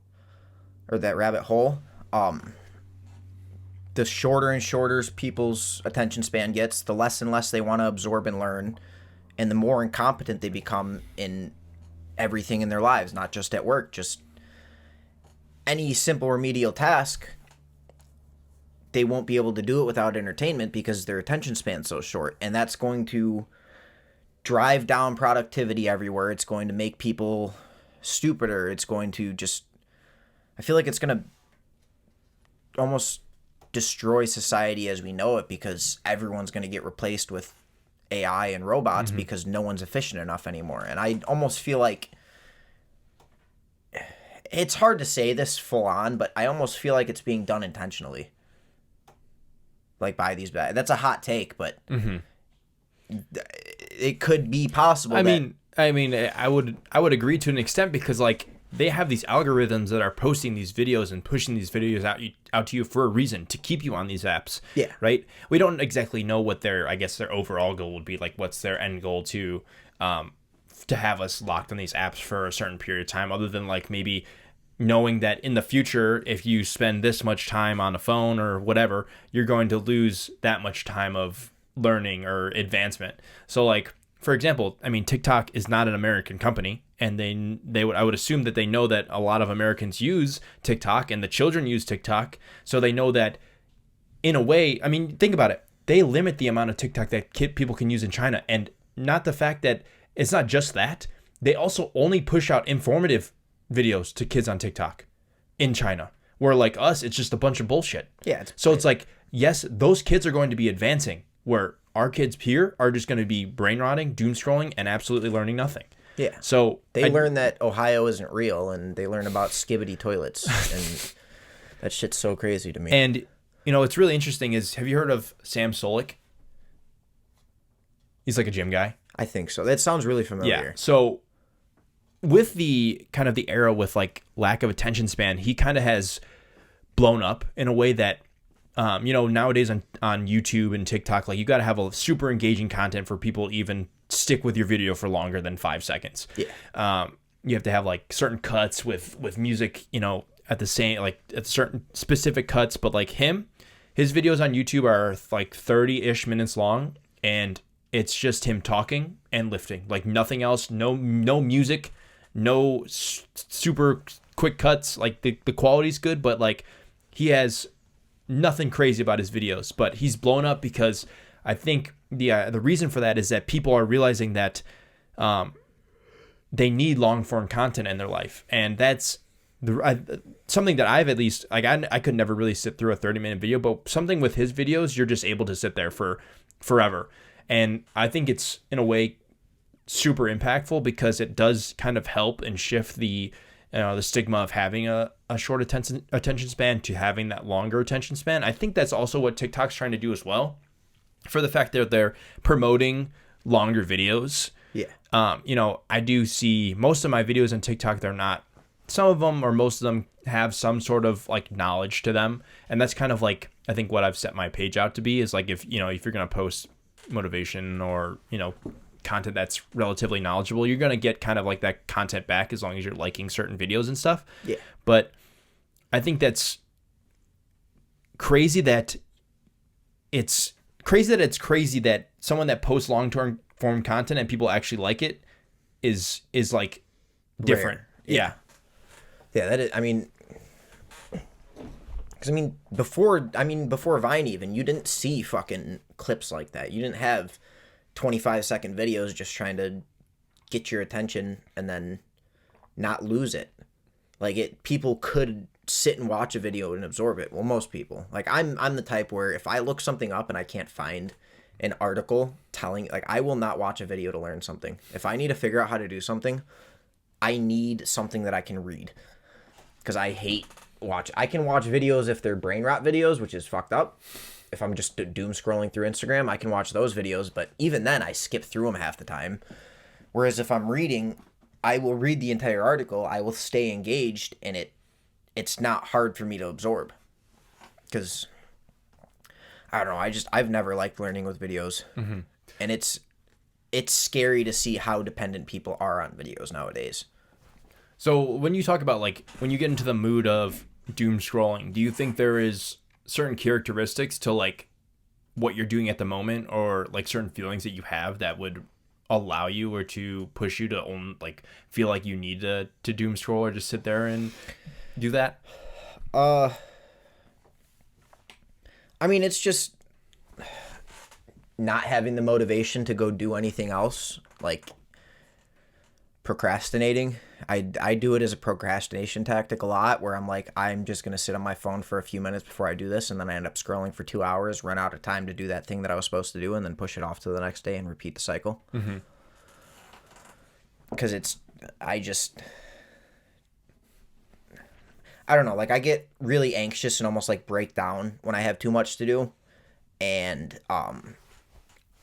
the shorter and shorter people's attention span gets, the less and less they want to absorb and learn, and the more incompetent they become in everything in their lives, not just at work, just any simple remedial task. They won't be able to do it without entertainment because their attention span's so short, and that's going to drive down productivity everywhere. It's going to make people stupider. It's going to I feel like it's going to almost destroy society as we know it, because everyone's going to get replaced with AI and robots because no one's efficient enough anymore. And I almost feel like, it's hard to say this full on, but I almost feel like it's being done intentionally. Like by these guys. That's a hot take, but it could be possible. I mean, I would agree to an extent, because like they have these algorithms that are posting these videos and pushing these videos out to you for a reason, to keep you on these apps. Yeah. Right. We don't exactly know what their overall goal would be. Like, what's their end goal to have us locked on these apps for a certain period of time, other than like maybe knowing that in the future, if you spend this much time on a phone or whatever, you're going to lose that much time of learning or advancement. So like, for example, I mean, TikTok is not an American company, and I would assume that they know that a lot of Americans use TikTok and the children use TikTok. So they know that in a way, I mean, think about it. They limit the amount of TikTok that people can use in China, and not the fact that it's not just that. They also only push out informative videos to kids on TikTok in China, where like us, it's just a bunch of bullshit. Yeah. It's like, yes, those kids are going to be advancing, where our kids here are just going to be brain rotting, doom scrolling, and absolutely learning nothing. Yeah. So they learn that Ohio isn't real, and they learn about skibbity toilets, and that shit's so crazy to me. And what's really interesting is, have you heard of Sam Solik? He's like a gym guy. I think so. That sounds really familiar. Yeah. So with the kind of the era with like lack of attention span, he kind of has blown up in a way that nowadays on YouTube and TikTok, like you got to have a super engaging content for people to even stick with your video for longer than 5 seconds. Yeah. You have to have like certain cuts with music, at the same, like at certain specific cuts. But like his videos on YouTube are like 30-ish minutes long, and it's just him talking and lifting, like nothing else. No music, no super quick cuts. Like the quality's good, but like he has nothing crazy about his videos. But he's blown up because I think the reason for that is that people are realizing that they need long form content in their life, and that's something that I've at least like I could never really sit through a 30-minute video, but something with his videos, you're just able to sit there for forever. And I think it's in a way super impactful because it does kind of help and shift the stigma of having a short attention span to having that longer attention span. I think that's also what TikTok's trying to do as well, for the fact that they're promoting longer videos. Yeah. I do see most of my videos on TikTok, they're not, some of them or most of them have some sort of like knowledge to them. And that's kind of like, I think what I've set my page out to be is like, if you're going to post motivation or, content that's relatively knowledgeable, you're going to get kind of like that content back as long as you're liking certain videos and stuff. Yeah. But I think that's crazy that it's crazy that someone that posts long-term form content and people actually like it is like different. Rare. Yeah. Yeah, that is, because before Vine even, you didn't see fucking clips like that. You didn't have 25-second videos just trying to get your attention and then not lose it. Like people could sit and watch a video and absorb it. Well, most people. Like I'm the type where if I look something up and I can't find an article telling, like, I will not watch a video to learn something. If I need to figure out how to do something, I need something that I can read. Because I can watch videos if they're brain rot videos, which is fucked up. If I'm just doom scrolling through Instagram, I can watch those videos, but even then I skip through them half the time. Whereas if I'm reading, I will read the entire article, I will stay engaged, and it's not hard for me to absorb. Because I don't know, I've never liked learning with videos. Mm-hmm. And it's scary to see how dependent people are on videos nowadays. So when you talk about, like, when you get into the mood of doom scrolling, do you think there is certain characteristics to, like, what you're doing at the moment, or like certain feelings that you have that would allow you or to push you to feel like you need to doom scroll or just sit there and do that? It's just not having the motivation to go do anything else, like procrastinating. I do it as a procrastination tactic a lot, where I'm like, I'm just going to sit on my phone for a few minutes before I do this, and then I end up scrolling for 2 hours, run out of time to do that thing that I was supposed to do, and then push it off to the next day and repeat the cycle. Mm-hmm. Because I don't know, like, I get really anxious and almost like break down when I have too much to do. And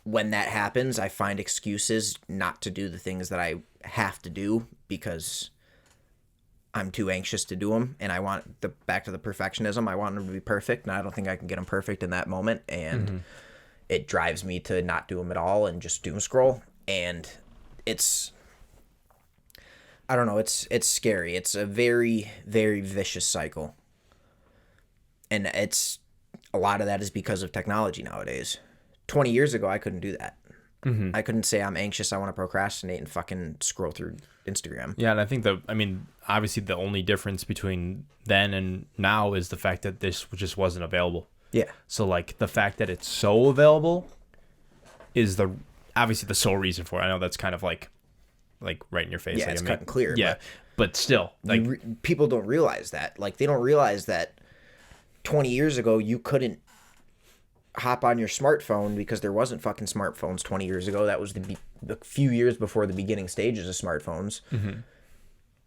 when that happens, I find excuses not to do the things that I have to do because I'm too anxious to do them. And I want back to the perfectionism. I want them to be perfect, and I don't think I can get them perfect in that moment. And it drives me to not do them at all and just doom scroll. And I don't know, it's scary. It's a very, very vicious cycle. And a lot of that is because of technology nowadays. 20 years ago, I couldn't do that. Mm-hmm. I couldn't say I'm anxious, I want to procrastinate and fucking scroll through Instagram. Yeah, and I think obviously the only difference between then and now is the fact that this just wasn't available. Yeah. So, like, the fact that it's so available is obviously the sole reason for it. I know that's kind of like right in your face. Yeah, it's cut and clear. Yeah, but still, like, people don't realize that. Like, they don't realize that 20 years ago you couldn't hop on your smartphone because there wasn't fucking smartphones 20 years ago. That was the few years before the beginning stages of smartphones. Mm-hmm.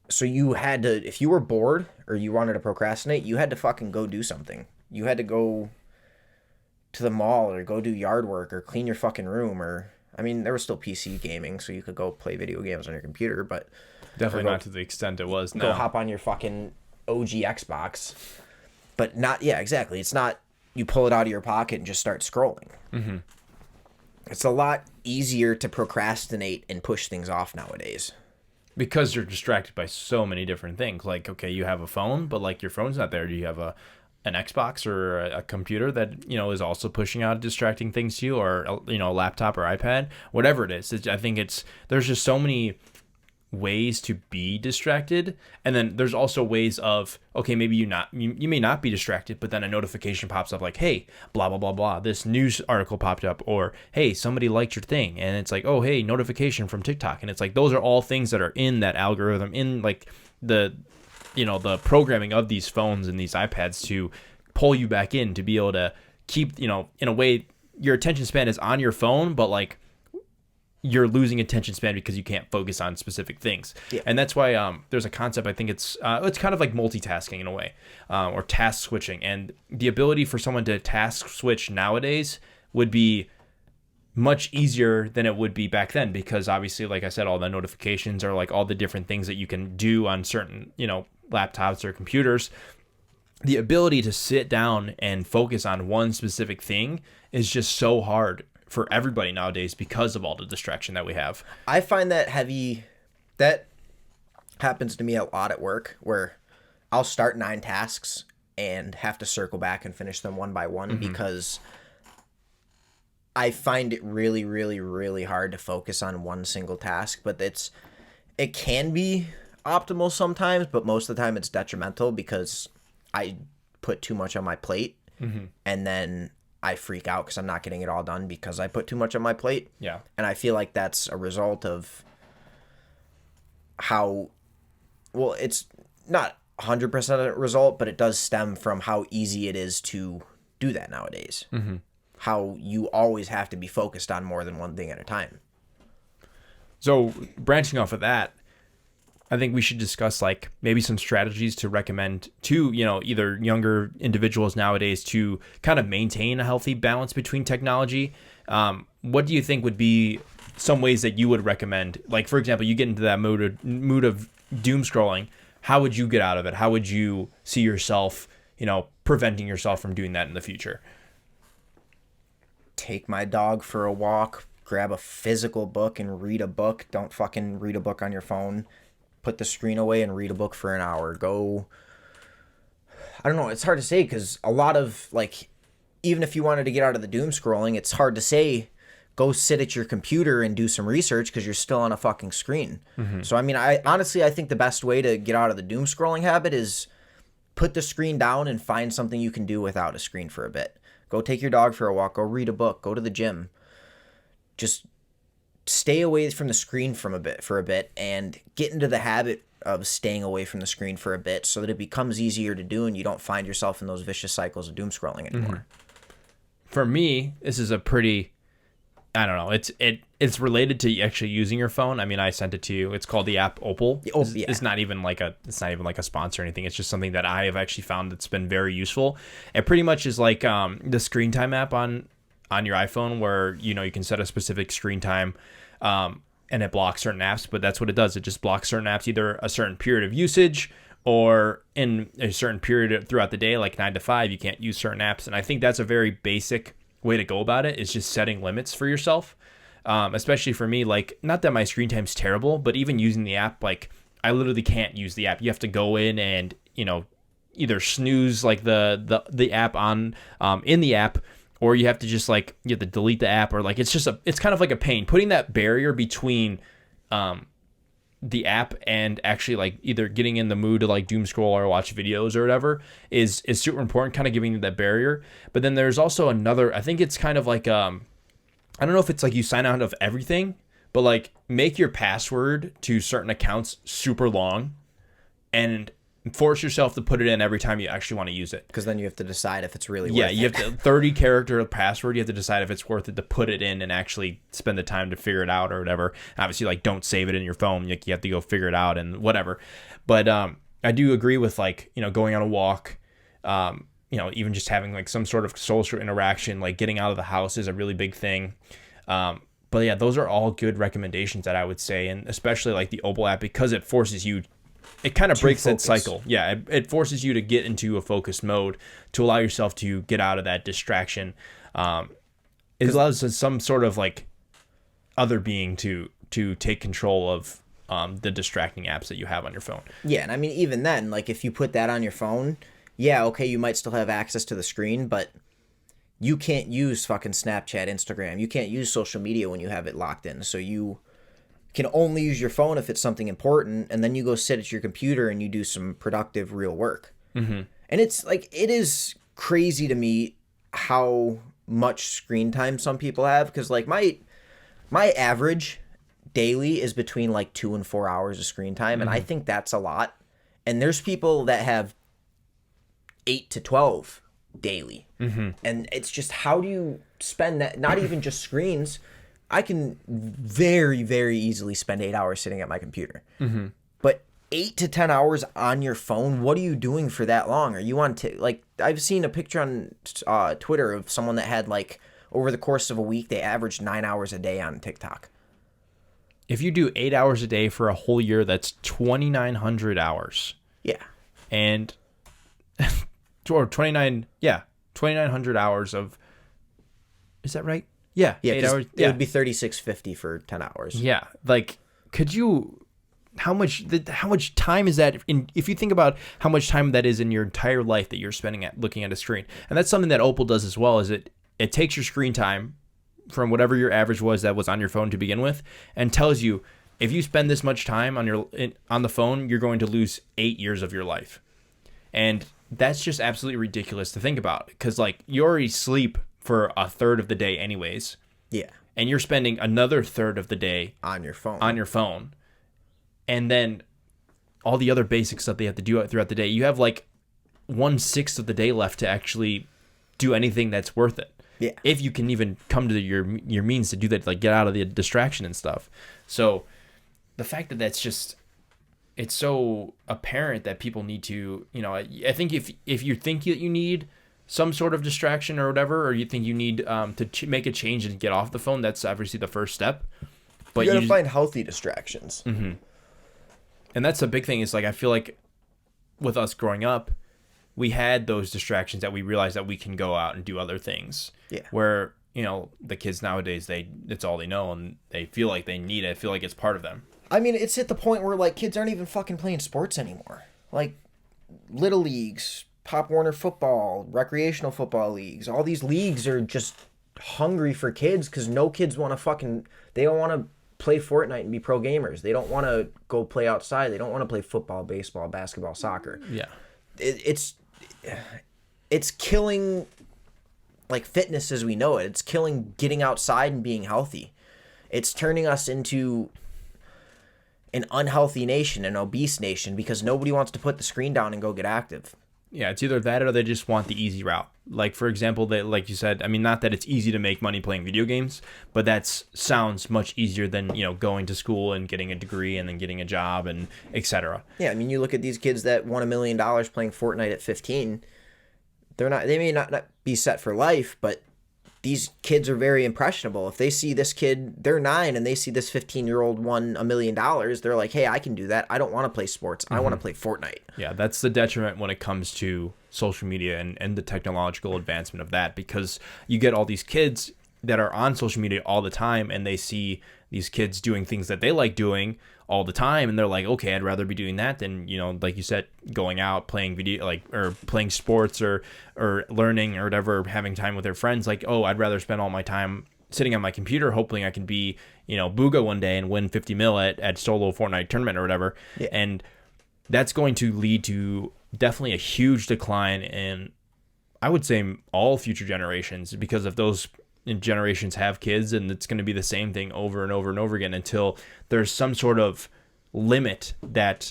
So you had to, if you were bored or you wanted to procrastinate, you had to fucking go do something. You had to go to the mall or go do yard work or clean your fucking room, or there was still PC gaming, so you could go play video games on your computer, but definitely not to the extent it was now. Go hop on your fucking OG Xbox. But not, yeah, exactly. It's not you pull it out of your pocket and just start scrolling. Mm-hmm. It's a lot easier to procrastinate and push things off nowadays. Because you're distracted by so many different things. Like, okay, you have a phone, but, like, your phone's not there. Do you have an Xbox or a computer that, is also pushing out distracting things to you, or, a laptop or iPad? Whatever it is. I think there's just so many ways to be distracted, and then there's also ways of, okay, maybe you may not be distracted, but then a notification pops up like, hey, blah blah blah blah, this news article popped up, or hey, somebody liked your thing, and it's like, oh, hey, notification from TikTok. And it's like, those are all things that are in that algorithm, in like the the programming of these phones and these iPads to pull you back in, to be able to keep, in a way, your attention span is on your phone, but like you're losing attention span because you can't focus on specific things. Yeah. And that's why there's a concept, I think it's kind of like multitasking in a way, or task switching. And the ability for someone to task switch nowadays would be much easier than it would be back then, because obviously, like I said, all the notifications are like all the different things that you can do on certain, laptops or computers. The ability to sit down and focus on one specific thing is just so hard for everybody nowadays because of all the distraction that we have. I find that happens to me a lot at work, where I'll start 9 tasks and have to circle back and finish them one by one, because I find it really, really, really hard to focus on one single task. But it can be optimal sometimes, but most of the time it's detrimental because I put too much on my plate, and then I freak out because I'm not getting it all done because I put too much on my plate. Yeah. And I feel like that's a result of how, well, it's not 100% a result, but it does stem from how easy it is to do that nowadays. How you always have to be focused on more than one thing at a time. So branching off of that, I think we should discuss like maybe some strategies to recommend to, either younger individuals nowadays to kind of maintain a healthy balance between technology. What do you think would be some ways that you would recommend? Like, for example, you get into that mood of doom scrolling. How would you get out of it? How would you see yourself, preventing yourself from doing that in the future? Take my dog for a walk, grab a physical book and read a book. Don't fucking read a book on your phone. Put the screen away and read a book for an hour. Go, I don't know, it's hard to say, because a lot of, like, even if you wanted to get out of the doom scrolling, it's hard to say, go sit at your computer and do some research, because you're still on a fucking screen. So, I mean, I think the best way to get out of the doom scrolling habit is put the screen down and find something you can do without a screen for a bit. Go take your dog for a walk, go read a book, go to the gym. Just stay away from the screen for a bit and get into the habit of staying away from the screen for a bit, so that it becomes easier to do and you don't find yourself in those vicious cycles of doom scrolling anymore. For me, this is a pretty, I don't know, it's related to actually using your phone. I mean, I sent it to you. It's called the app Opal. It's not even like a sponsor or anything. It's just something that I have actually found that's been very useful. It pretty much is like the screen time app on your iPhone, where you can set a specific screen time, and it blocks certain apps. But that's what it does. It just blocks certain apps, either a certain period of usage or in a certain period throughout the day, like 9 to 5, you can't use certain apps. And I think that's a very basic way to go about it, is just setting limits for yourself. Especially for me, like, not that my screen time's terrible, but even using the app, like, I literally can't use the app. You have to go in and, either snooze like the app on in the app, or you have to just like, you have to delete the app, or like, it's kind of like a pain. Putting that barrier between the app and actually like either getting in the mood to like doom scroll or watch videos or whatever is super important, kind of giving you that barrier. But then there's also another, I think it's kind of like, I don't know if it's like you sign out of everything, but like make your password to certain accounts super long and force yourself to put it in every time you actually want to use it. Because then you have to decide if it's really worth it. Yeah, you have to 30 character password. You have to decide if it's worth it to put it in and actually spend the time to figure it out or whatever. Obviously, like, don't save it in your phone. Like, you have to go figure it out and whatever. But I do agree with, like, going on a walk, even just having like some sort of social interaction, like getting out of the house is a really big thing. But yeah, those are all good recommendations that I would say. And especially like the Opal app, because it forces you, it kind of breaks that cycle. Yeah, it forces you to get into a focused mode to allow yourself to get out of that distraction. It allows some sort of like other being to take control of the distracting apps that you have on your phone. Yeah, and I mean, even then, like, if you put that on your phone, yeah, okay, you might still have access to the screen, but you can't use fucking Snapchat, Instagram. You can't use social media when you have it locked in. So you can only use your phone if it's something important, and then you go sit at your computer and you do some productive, real work. And it's like, it is crazy to me how much screen time some people have, because like my average daily is between like 2 and 4 hours of screen time, and I think that's a lot. And there's people that have 8 to 12 daily. And it's just, how do you spend that? Not even just screens. I can very, very easily spend 8 hours sitting at my computer. But 8 to 10 hours on your phone, what are you doing for that long? Are you on like, I've seen a picture on Twitter of someone that had, like, over the course of a week, they averaged 9 hours a day on TikTok. If you do 8 hours a day for a whole year, that's 2,900 hours. Yeah. And, or 2,900 hours of, is that right? Yeah. Yeah, 8 hours. it would be 36.50 for 10 hours. Yeah. Like, could you, how much time is that if you think about how much time that is in your entire life that you're spending looking at a screen? And that's something that Opal does as well, is it takes your screen time from whatever your average was that was on your phone to begin with, and tells you, if you spend this much time on the phone, you're going to lose 8 years of your life. And that's just absolutely ridiculous to think about, because, like, you already sleep for a third of the day anyways. Yeah. And you're spending another third of the day on your phone. And then all the other basic stuff they have to do throughout the day. You have like 1/6 of the day left to actually do anything that's worth it. Yeah. If you can even come to your means to do that, like get out of the distraction and stuff. So the fact that that's just, it's so apparent that people need to, I think if you think that you need some sort of distraction or whatever, or you think you need to make a change and get off the phone, that's obviously the first step. But you gotta find healthy distractions. And that's the big thing, is like, I feel like with us growing up, we had those distractions that we realized that we can go out and do other things. Yeah. Where, the kids nowadays, it's all they know, and they feel like they need it. I feel like it's part of them. I mean, it's at the point where, like, kids aren't even fucking playing sports anymore. Like, little leagues, Pop Warner football, recreational football leagues. All these leagues are just hungry for kids, because no kids want to they don't want to play Fortnite and be pro gamers. They don't want to go play outside. They don't want to play football, baseball, basketball, soccer. Yeah. It's killing, like, fitness as we know it. It's killing getting outside and being healthy. It's turning us into an unhealthy nation, an obese nation, because nobody wants to put the screen down and go get active. Yeah, it's either that or they just want the easy route. Like, for example, like you said, I mean, not that it's easy to make money playing video games, but that sounds much easier than, going to school and getting a degree and then getting a job and etc. Yeah, I mean, you look at these kids that won $1 million playing Fortnite at 15. They may not be set for life, but these kids are very impressionable. If they see this kid, they're 9, and they see this 15-year-old won $1 million, they're like, hey, I can do that. I don't want to play sports. I want to play Fortnite. Yeah, that's the detriment when it comes to social media and the technological advancement of that, because you get all these kids that are on social media all the time, and they see these kids doing things that they like doing all the time, and they're like, okay, I'd rather be doing that than, like you said, going out, playing video, like, or playing sports or learning or whatever, having time with their friends. Like, oh, I'd rather spend all my time sitting on my computer hoping I can be, Booga one day and win 50 mil at solo Fortnite tournament or whatever. Yeah. And that's going to lead to definitely a huge decline in, I would say, all future generations, because if those generations have kids, and it's going to be the same thing over and over and over again until there's some sort of limit that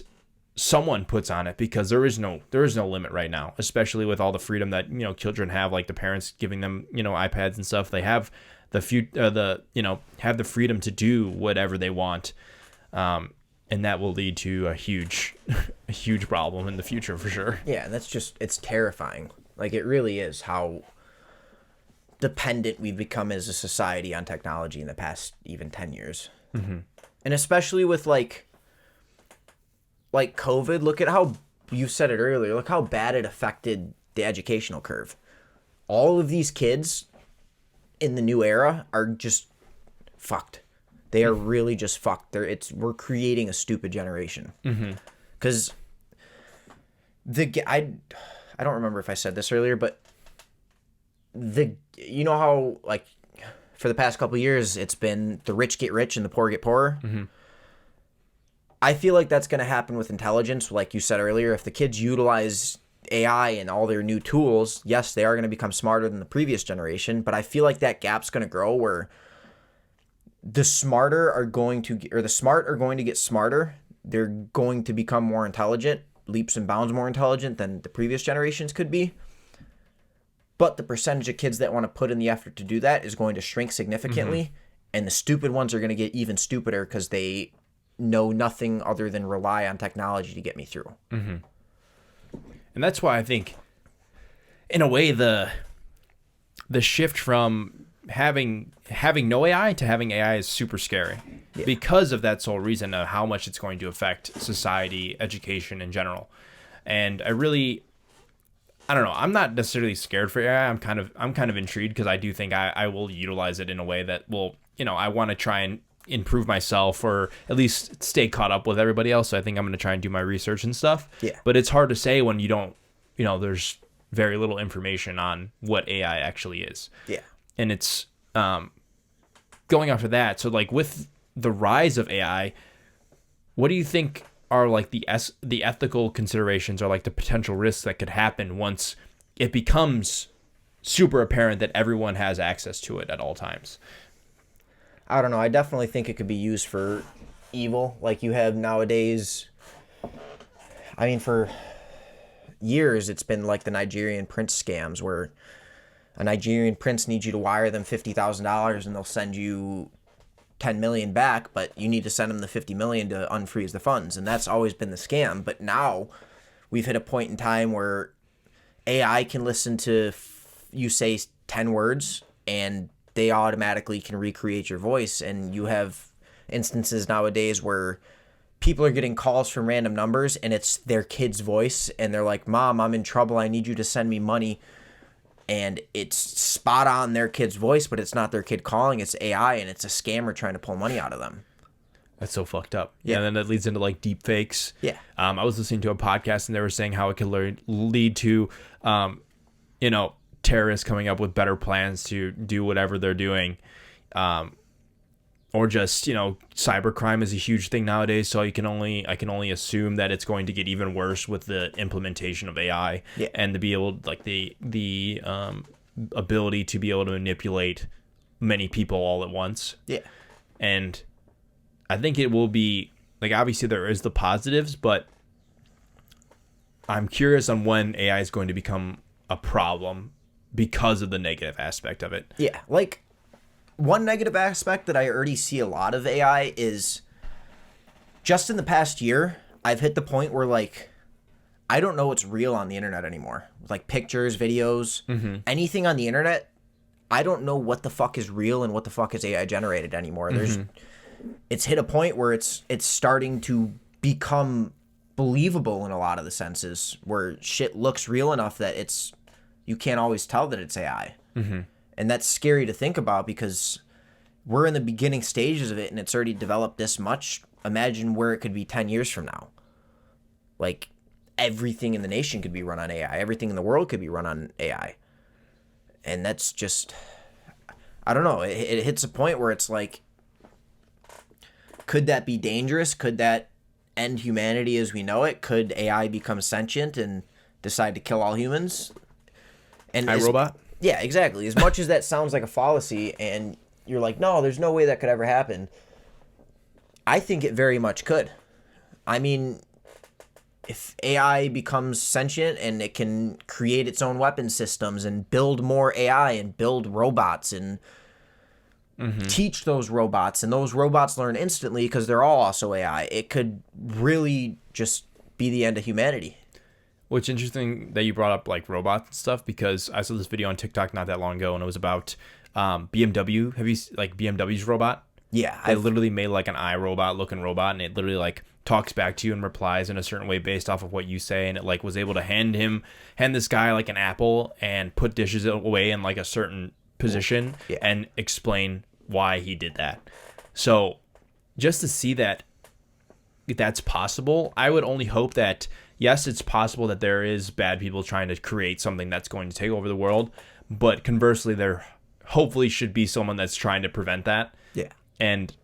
someone puts on it, because there is no limit right now, especially with all the freedom that children have, like the parents giving them iPads and stuff. They have have the freedom to do whatever they want, and that will lead to a huge problem in the future for sure. Yeah, and it's terrifying. Like, it really is how dependent we've become as a society on technology in the past even 10 years. And especially with like COVID, look at how, you said it earlier, look how bad it affected the educational curve. All of these kids in the new era are just fucked. They are really just fucked. We're creating a stupid generation. Because I don't remember if I said this earlier, but how, like, for the past couple of years, it's been the rich get rich and the poor get poorer. I feel like that's going to happen with intelligence. Like you said earlier, if the kids utilize AI and all their new tools, yes, they are going to become smarter than the previous generation, but I feel like that gap's going to grow, where the smart are going to get smarter. They're going to become more intelligent, leaps and bounds more intelligent than the previous generations could be. But the percentage of kids that want to put in the effort to do that is going to shrink significantly. And the stupid ones are going to get even stupider because they know nothing other than rely on technology to get me through. And that's why I think, in a way, the shift from having no AI to having AI is super scary because of that sole reason of how much it's going to affect society, education in general. And I don't know. I'm not necessarily scared for AI. I'm kind of intrigued because I do think I will utilize it in a way that will, I want to try and improve myself or at least stay caught up with everybody else. So I think I'm going to try and do my research and stuff. Yeah. But it's hard to say when you don't, there's very little information on what AI actually is. Yeah. And it's going off of that. So like with the rise of AI, what do you think are like the ethical considerations or like the potential risks that could happen once it becomes super apparent that everyone has access to it at all times? I don't know. I definitely think it could be used for evil. Like you have nowadays, I mean, for years, it's been like the Nigerian prince scams where a Nigerian prince needs you to wire them $50,000 and they'll send you 10 million back, but you need to send them the 50 million to unfreeze the funds. And that's always been the scam. But now we've hit a point in time where AI can listen to you say 10 words and they automatically can recreate your voice. And you have instances nowadays where people are getting calls from random numbers and it's their kid's voice. And they're like, Mom, I'm in trouble. I need you to send me money. And it's spot on their kid's voice, but it's not their kid calling. It's AI, and it's a scammer trying to pull money out of them. That's so fucked up. Yeah, and then that leads into like deep fakes. Yeah. I was listening to a podcast, and they were saying how it could lead to, terrorists coming up with better plans to do whatever they're doing. Or just, cybercrime is a huge thing nowadays. So I can only assume that it's going to get even worse with the implementation of AI and to be able, like the ability to be able to manipulate many people all at once. Yeah. And I think it will be like, obviously there is the positives, but I'm curious on when AI is going to become a problem because of the negative aspect of it. Yeah. Like, one negative aspect that I already see a lot of AI is just in the past year, I've hit the point where, like, I don't know what's real on the internet anymore. Like pictures, videos, anything on the internet, I don't know what the fuck is real and what the fuck is AI generated anymore. It's hit a point where it's starting to become believable in a lot of the senses where shit looks real enough that you can't always tell that it's AI. And that's scary to think about because we're in the beginning stages of it and it's already developed this much. Imagine where it could be 10 years from now. Like, everything in the nation could be run on AI. Everything in the world could be run on AI. And that's just, I don't know. It hits a point where it's like, could that be dangerous? Could that end humanity as we know it? Could AI become sentient and decide to kill all humans? And iRobot? Yeah, exactly. As much as that sounds like a fallacy and you're like, no, there's no way that could ever happen, I think it very much could. I mean, if AI becomes sentient and it can create its own weapon systems and build more AI and build robots and teach those robots, and those robots learn instantly because they're all also AI, it could really just be the end of humanity. Which interesting that you brought up like robots and stuff because I saw this video on TikTok not that long ago and it was about BMW. Have you like BMW's robot? Yeah, I literally made like an iRobot looking robot and it literally like talks back to you and replies in a certain way based off of what you say, and it like was able to hand this guy like an apple and put dishes away in like a certain position and explain why he did that. So just to see that that's possible, I would only hope that yes, it's possible that there is bad people trying to create something that's going to take over the world, but conversely, there hopefully should be someone that's trying to prevent that. Yeah. And,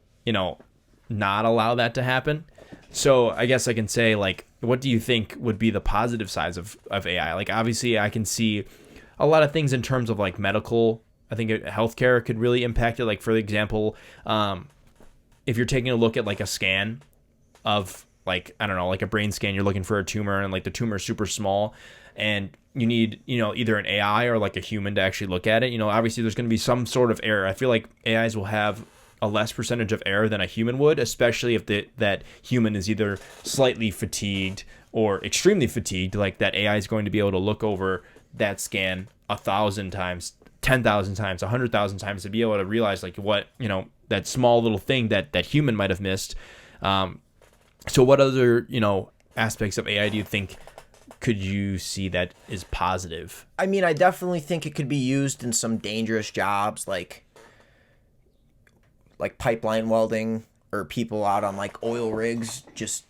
not allow that to happen. So I guess I can say, like, what do you think would be the positive sides of AI? Like, obviously, I can see a lot of things in terms of, like, medical. I think healthcare could really impact it. Like, for example, if you're taking a look at, like, a scan of like, I don't know, like a brain scan, you're looking for a tumor and like the tumor is super small and you need, either an AI or like a human to actually look at it. Obviously there's going to be some sort of error. I feel like AIs will have a less percentage of error than a human would, especially if that human is either slightly fatigued or extremely fatigued. Like that AI is going to be able to look over that scan 1,000 times, 10,000 times, 100,000 times to be able to realize like what, that small little thing that human might have missed. So what other, aspects of AI do you think could you see that is positive? I mean, I definitely think it could be used in some dangerous jobs like pipeline welding or people out on like oil rigs. Just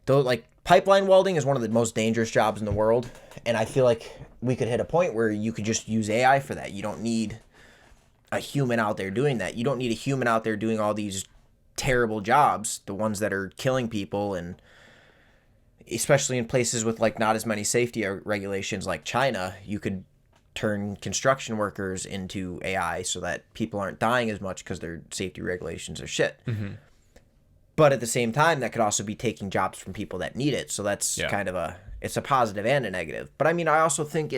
though, like pipeline welding is one of the most dangerous jobs in the world, and I feel like we could hit a point where you could just use AI for that. You don't need a human out there doing that. You don't need a human out there doing all these terrible jobs, the ones that are killing people, and especially in places with like not as many safety regulations like China, you could turn construction workers into AI so that people aren't dying as much because their safety regulations are shit. Mm-hmm. But at the same time, that could also be taking jobs from people that need it. So that's kind of it's a positive and a negative. But I mean, I also think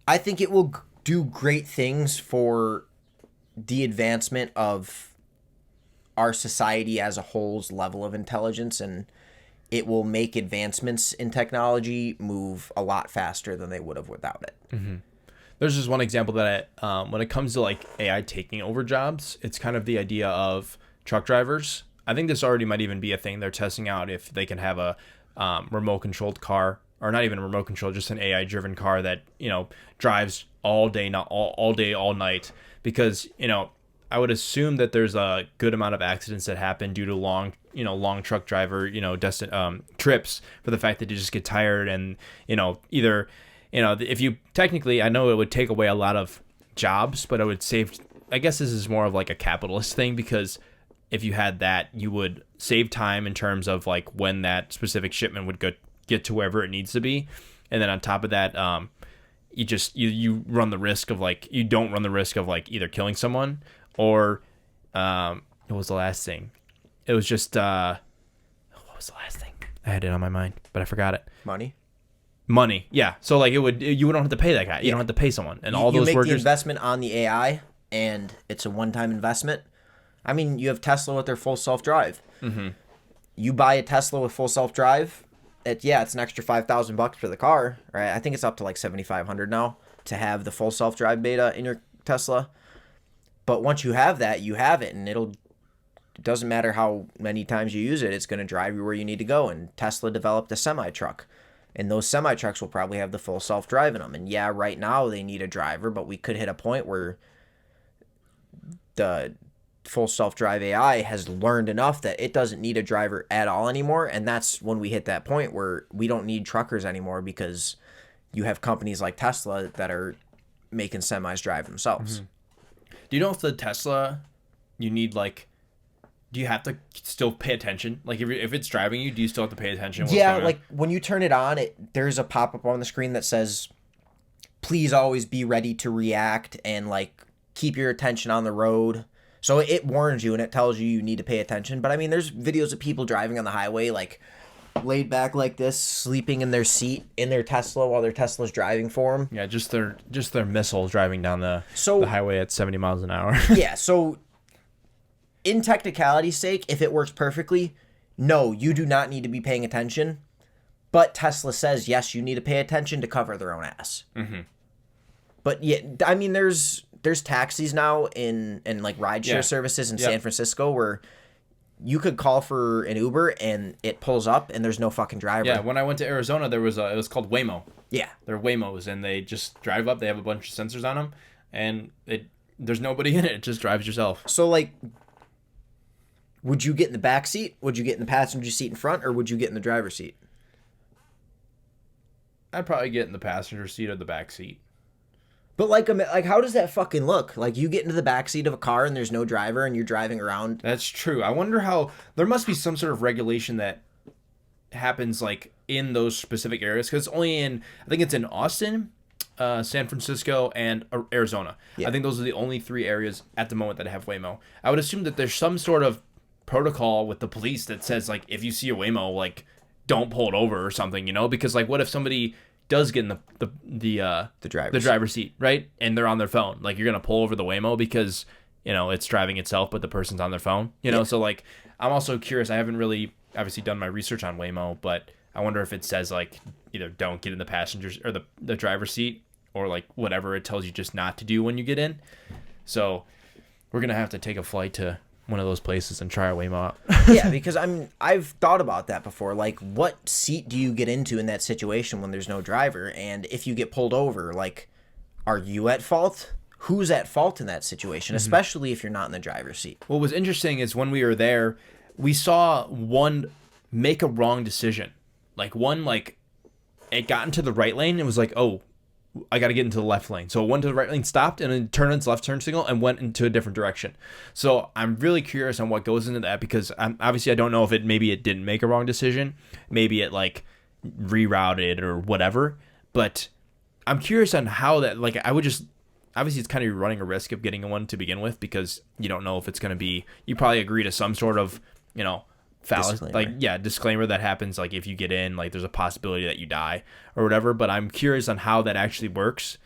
I think it will do great things for the advancement of our society as a whole's level of intelligence, and it will make advancements in technology move a lot faster than they would have without it. Mm-hmm. There's just one example that when it comes to like AI taking over jobs, it's kind of the idea of truck drivers. I think this already might even be a thing they're testing out, if they can have a remote controlled car, or not even a remote control, just an AI driven car that, drives all day, not all day, all night. Because, I would assume that there's a good amount of accidents that happen due to long truck driver, trips, for the fact that you just get tired and, either, if you technically, I know it would take away a lot of jobs, but it would save, I guess this is more of like a capitalist thing, because if you had that, you would save time in terms of like when that specific shipment would get to wherever it needs to be. And then on top of that, you run the risk of like, you don't run the risk of like either killing someone or, what was the last thing? It was just, what was the last thing? I had it on my mind, but I forgot it. Money. Yeah. So like you don't have to pay that guy. You don't have to pay someone. And all those you make workers. The investment on the AI, and it's a one-time investment. I mean, you have Tesla with their full self-drive. Mm-hmm. You buy a Tesla with full self-drive, it's an extra $5,000 for the car, right? I think it's up to like $7,500 now to have the full self-drive beta in your Tesla. But once you have that, you have it, and it doesn't matter how many times you use it, it's going to drive you where you need to go. And Tesla developed a semi-truck, and those semi-trucks will probably have the full self-drive in them. And yeah, right now they need a driver, but we could hit a point where the full self-drive AI has learned enough that it doesn't need a driver at all anymore. And that's when we hit that point where we don't need truckers anymore, because you have companies like Tesla that are making semis drive themselves. Mm-hmm. Do you know if the Tesla, do you have to still pay attention? Like if it's driving you, do you still have to pay attention? Yeah, like when you turn it on, there's a pop-up on the screen that says, please always be ready to react and like keep your attention on the road. So it warns you and it tells you need to pay attention. But I mean, there's videos of people driving on the highway like laid back like this, sleeping in their seat in their Tesla while their Tesla's driving for them. Yeah, just their missile driving down the highway at 70 miles an hour. Yeah, so in technicality's sake, if it works perfectly, no, you do not need to be paying attention. But Tesla says, yes, you need to pay attention to cover their own ass. Mm-hmm. But yeah, I mean, there's taxis now in like rideshare services in San Francisco where you could call for an Uber and it pulls up and there's no fucking driver. Yeah, when I went to Arizona, it was called Waymo. Yeah. They're Waymos, and they just drive up. They have a bunch of sensors on them, and there's nobody in it. It just drives yourself. So, like, would you get in the back seat? Would you get in the passenger seat in front? Or would you get in the driver's seat? I'd probably get in the passenger seat or the back seat. But, like, how does that fucking look? Like, you get into the backseat of a car and there's no driver and you're driving around. That's true. I wonder how... There must be some sort of regulation that happens, like, in those specific areas. Because it's only in... I think it's in Austin, San Francisco, and Arizona. Yeah. I think those are the only 3 areas at the moment that have Waymo. I would assume that there's some sort of protocol with the police that says like if you see a Waymo, like don't pull it over or something, you know? Because like what if somebody does get in the driver's seat, right? And they're on their phone. Like you're gonna pull over the Waymo because, you know, it's driving itself, but the person's on their phone. You know, so like I'm also curious. I haven't really obviously done my research on Waymo, but I wonder if it says like either don't get in the passenger's or the driver's seat, or like whatever it tells you just not to do when you get in. So we're gonna have to take a flight to one of those places and try a Waymo out. Yeah, because I've thought about that before. Like, what seat do you get into in that situation when there's no driver? And if you get pulled over, like, are you at fault? Who's at fault in that situation, especially if you're not in the driver's seat? What was interesting is when we were there, we saw one make a wrong decision. Like one, like it got into the right lane and was like, oh, I got to get into the left lane. So it went to the right lane, stopped, and then turned its left turn signal and went into a different direction. So I'm really curious on what goes into that, because obviously I don't know if maybe it didn't make a wrong decision. Maybe it like rerouted or whatever. But I'm curious on how that, like I would just, obviously it's kind of running a risk of getting one to begin with, because you don't know if it's going to be, you probably agree to some sort of, you know, disclaimer that happens, like if you get in, like there's a possibility that you die or whatever. But I'm curious on how that actually works,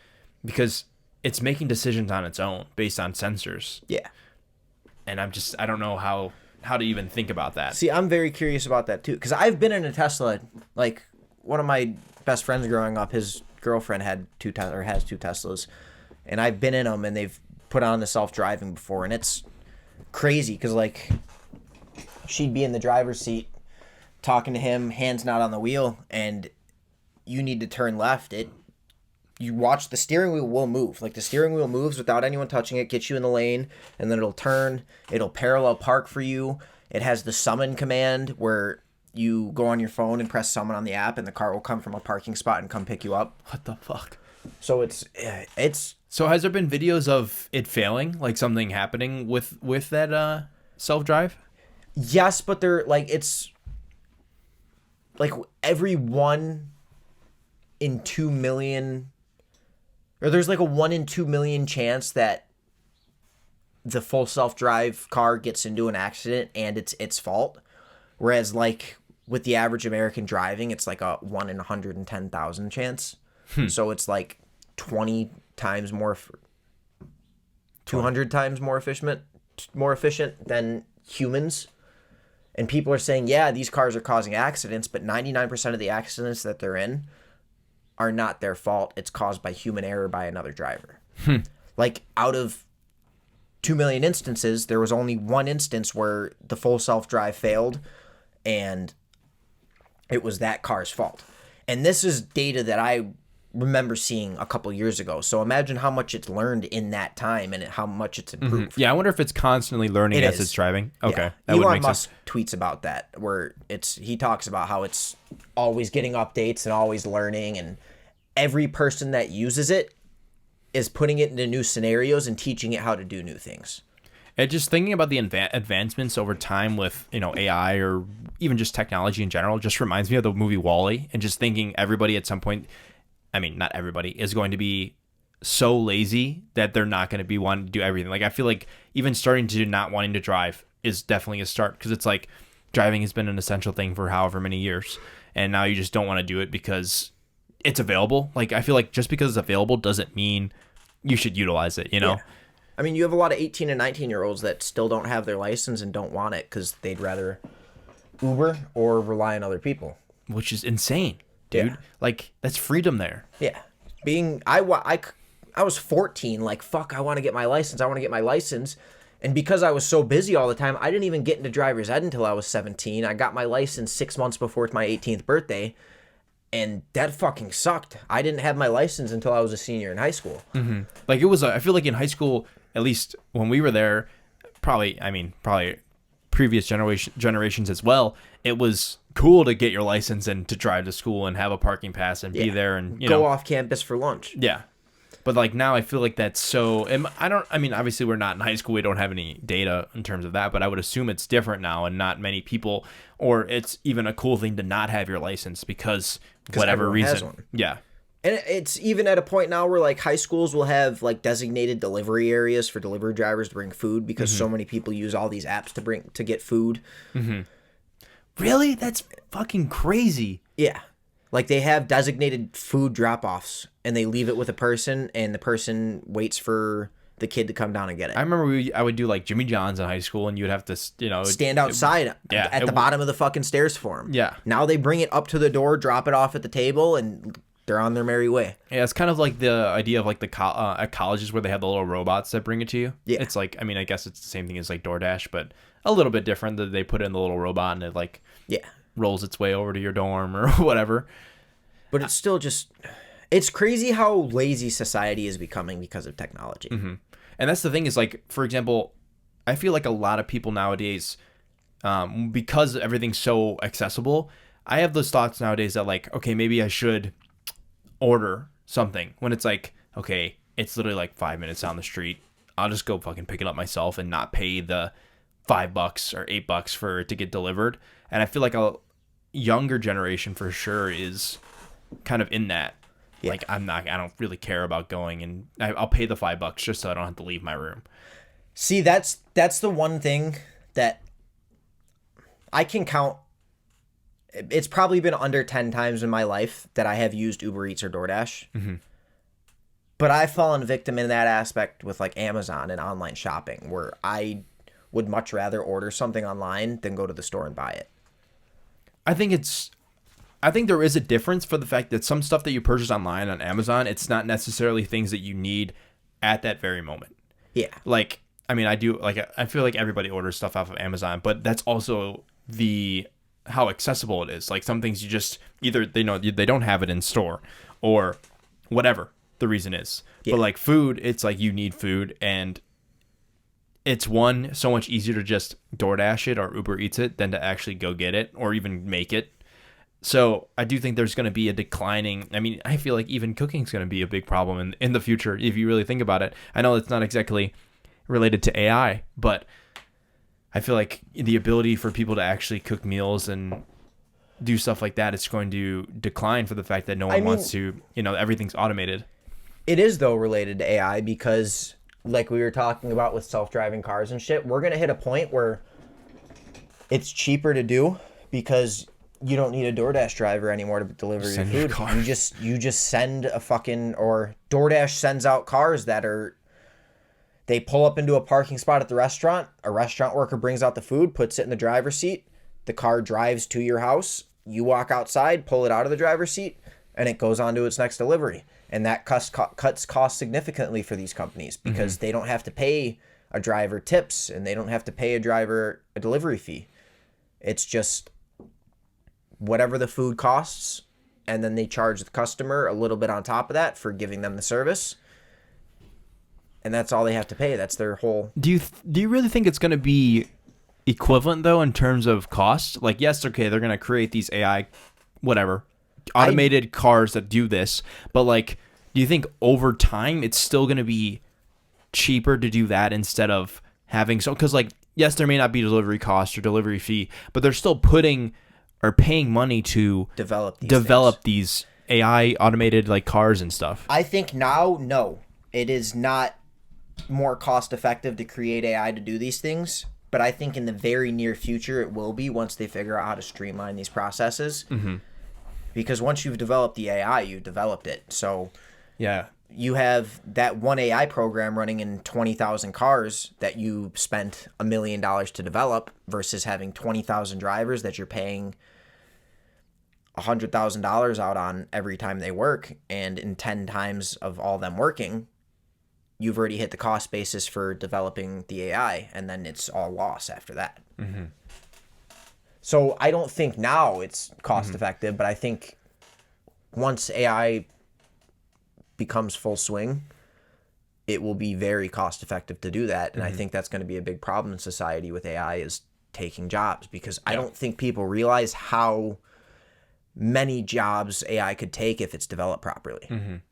because it's making decisions on its own based on sensors. Yeah. And I don't know how to even think about that. See, I'm very curious about that too, because I've been in a Tesla. Like one of my best friends growing up, his girlfriend has two Teslas, and I've been in them, and they've put on the self-driving before, and it's crazy because like she'd be in the driver's seat talking to him, hands not on the wheel, and you need to turn left. You watch, the steering wheel will move. Like the steering wheel moves without anyone touching it, gets you in the lane, and then it'll turn. It'll parallel park for you. It has the summon command where you go on your phone and press summon on the app, and the car will come from a parking spot and come pick you up. What the fuck? So it's So has there been videos of it failing, like something happening with that self-drive? Yes, but they're like, it's like every 1 in 2 million, or there's like a 1 in 2 million chance that the full self-drive car gets into an accident and it's its fault. Whereas like with the average American driving, it's like a 1 in 110,000 chance. So it's like 20 times more, 200 times more efficient than humans. And people are saying, yeah, these cars are causing accidents, but 99% of the accidents that they're in are not their fault. It's caused by human error by another driver. Like out of 2 million instances, there was only one instance where the full self-drive failed, and it was that car's fault. And this is data that I remember seeing a couple years ago. So imagine how much it's learned in that time and how much it's improved. Yeah, I wonder if it's constantly learning as it's driving. Okay, yeah. that would Elon make Musk sense. tweets about that, where he talks about how it's always getting updates and always learning, and every person that uses it is putting it into new scenarios and teaching it how to do new things. And just thinking about the advancements over time with, you know, AI or even just technology in general just reminds me of the movie WALL-E, and just thinking everybody at some point, I mean, not everybody, is going to be so lazy that they're not going to be wanting to do everything. Like, I feel like even starting to not wanting to drive is definitely a start, because it's like driving has been an essential thing for however many years, and now you just don't want to do it because it's available. Like, I feel like just because it's available doesn't mean you should utilize it, you know? Yeah. I mean, you have a lot of 18 and 19-year-olds that still don't have their license and don't want it because they'd rather Uber or rely on other people. Which is insane, dude. Yeah. Like, that's freedom there. Yeah. I was 14, like, fuck, I want to get my license. And because I was so busy all the time, I didn't even get into driver's ed until I was 17. I got my license 6 months before my 18th birthday. And that fucking sucked. I didn't have my license until I was a senior in high school. Mm-hmm. Like, it was, I feel like in high school, at least when we were there, probably previous generations as well, it was cool to get your license and to drive to school and have a parking pass and be there and, go off campus for lunch. Yeah. But like now I feel like that's so, obviously we're not in high school. We don't have any data in terms of that, but I would assume it's different now, and not many people, or it's even a cool thing to not have your license because whatever reason. has one. Yeah. And it's even at a point now where like high schools will have like designated delivery areas for delivery drivers to bring food because so many people use all these apps to get food. Really? That's fucking crazy. Yeah. Like they have designated food drop-offs and they leave it with a person and the person waits for the kid to come down and get it. I remember I would do like Jimmy John's in high school, and you'd have to, stand outside at the bottom of the fucking stairs for them. Yeah. Now they bring it up to the door, drop it off at the table, and they're on their merry way. Yeah, it's kind of like the idea of like at colleges where they have the little robots that bring it to you. Yeah. It's like, I mean, I guess it's the same thing as like DoorDash, but a little bit different that they put it in the little robot and it like rolls its way over to your dorm or whatever. But it's still just, it's crazy how lazy society is becoming because of technology. And that's the thing is like, for example, I feel like a lot of people nowadays, because everything's so accessible, I have those thoughts nowadays that like, okay, maybe I should order something when it's like, okay, it's literally like 5 minutes down the street. I'll just go fucking pick it up myself and not pay the $5 or $8 for it to get delivered. And I feel like a younger generation for sure is kind of in that. Yeah. Like I don't really care about going, and I'll pay the $5 just so I don't have to leave my room. See, that's the one thing that I can count. It's probably been under 10 times in my life that I have used Uber Eats or DoorDash. But I've fallen victim in that aspect with like Amazon and online shopping, where I would much rather order something online than go to the store and buy it. I think there is a difference for the fact that some stuff that you purchase online on Amazon, it's not necessarily things that you need at that very moment. Yeah. Like, I mean, I feel like everybody orders stuff off of Amazon, but that's also how accessible it is. Like some things you just either they don't have it in store or whatever the reason is. Yeah. But like food, it's like you need food, and it's so much easier to just DoorDash it or Uber Eats it than to actually go get it or even make it. So I do think there's going to be a declining. I mean, I feel like even cooking is going to be a big problem in the future if you really think about it. I know it's not exactly related to AI, but I feel like the ability for people to actually cook meals and do stuff like that is going to decline for the fact that no one wants to, everything's automated. It is, though, related to AI because, like we were talking about with self-driving cars and shit, we're going to hit a point where it's cheaper to do because you don't need a DoorDash driver anymore to deliver your food. You just send a fucking, or DoorDash sends out cars that they pull up into a parking spot at the restaurant. A restaurant worker brings out the food, puts it in the driver's seat. The car drives to your house. You walk outside, pull it out of the driver's seat, and it goes on to its next delivery. And that cuts costs significantly for these companies because they don't have to pay a driver tips and they don't have to pay a driver a delivery fee. It's just whatever the food costs, and then they charge the customer a little bit on top of that for giving them the service, and that's all they have to pay. That's their whole. Do you really think it's going to be equivalent though in terms of cost? Like, yes, okay, they're going to create these AI, whatever, automated cars that do this, but like, do you think over time it's still going to be cheaper to do that instead of having because like, yes, there may not be delivery cost or delivery fee, but they're still paying money to develop these AI automated like cars and stuff. I think now, no, it is not more cost effective to create AI to do these things, but I think in the very near future it will be once they figure out how to streamline these processes. Because once you've developed the AI, you've developed it. So yeah, you have that one AI program running in 20,000 cars that you spent $1 million to develop versus having 20,000 drivers that you're paying $100,000 out on every time they work. And in 10 times of all them working, you've already hit the cost basis for developing the AI, and then it's all loss after that. So I don't think now it's cost effective, but I think once AI becomes full swing, it will be very cost effective to do that. And I think that's going to be a big problem in society with AI is taking jobs, because I don't think people realize how many jobs AI could take if it's developed properly. And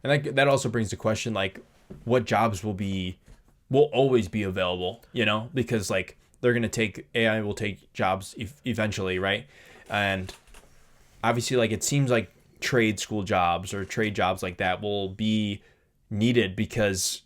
that also brings the question, like, what jobs will always be available, because like AI will take jobs eventually, right? And obviously, like, it seems like trade school jobs or trade jobs like that will be needed, because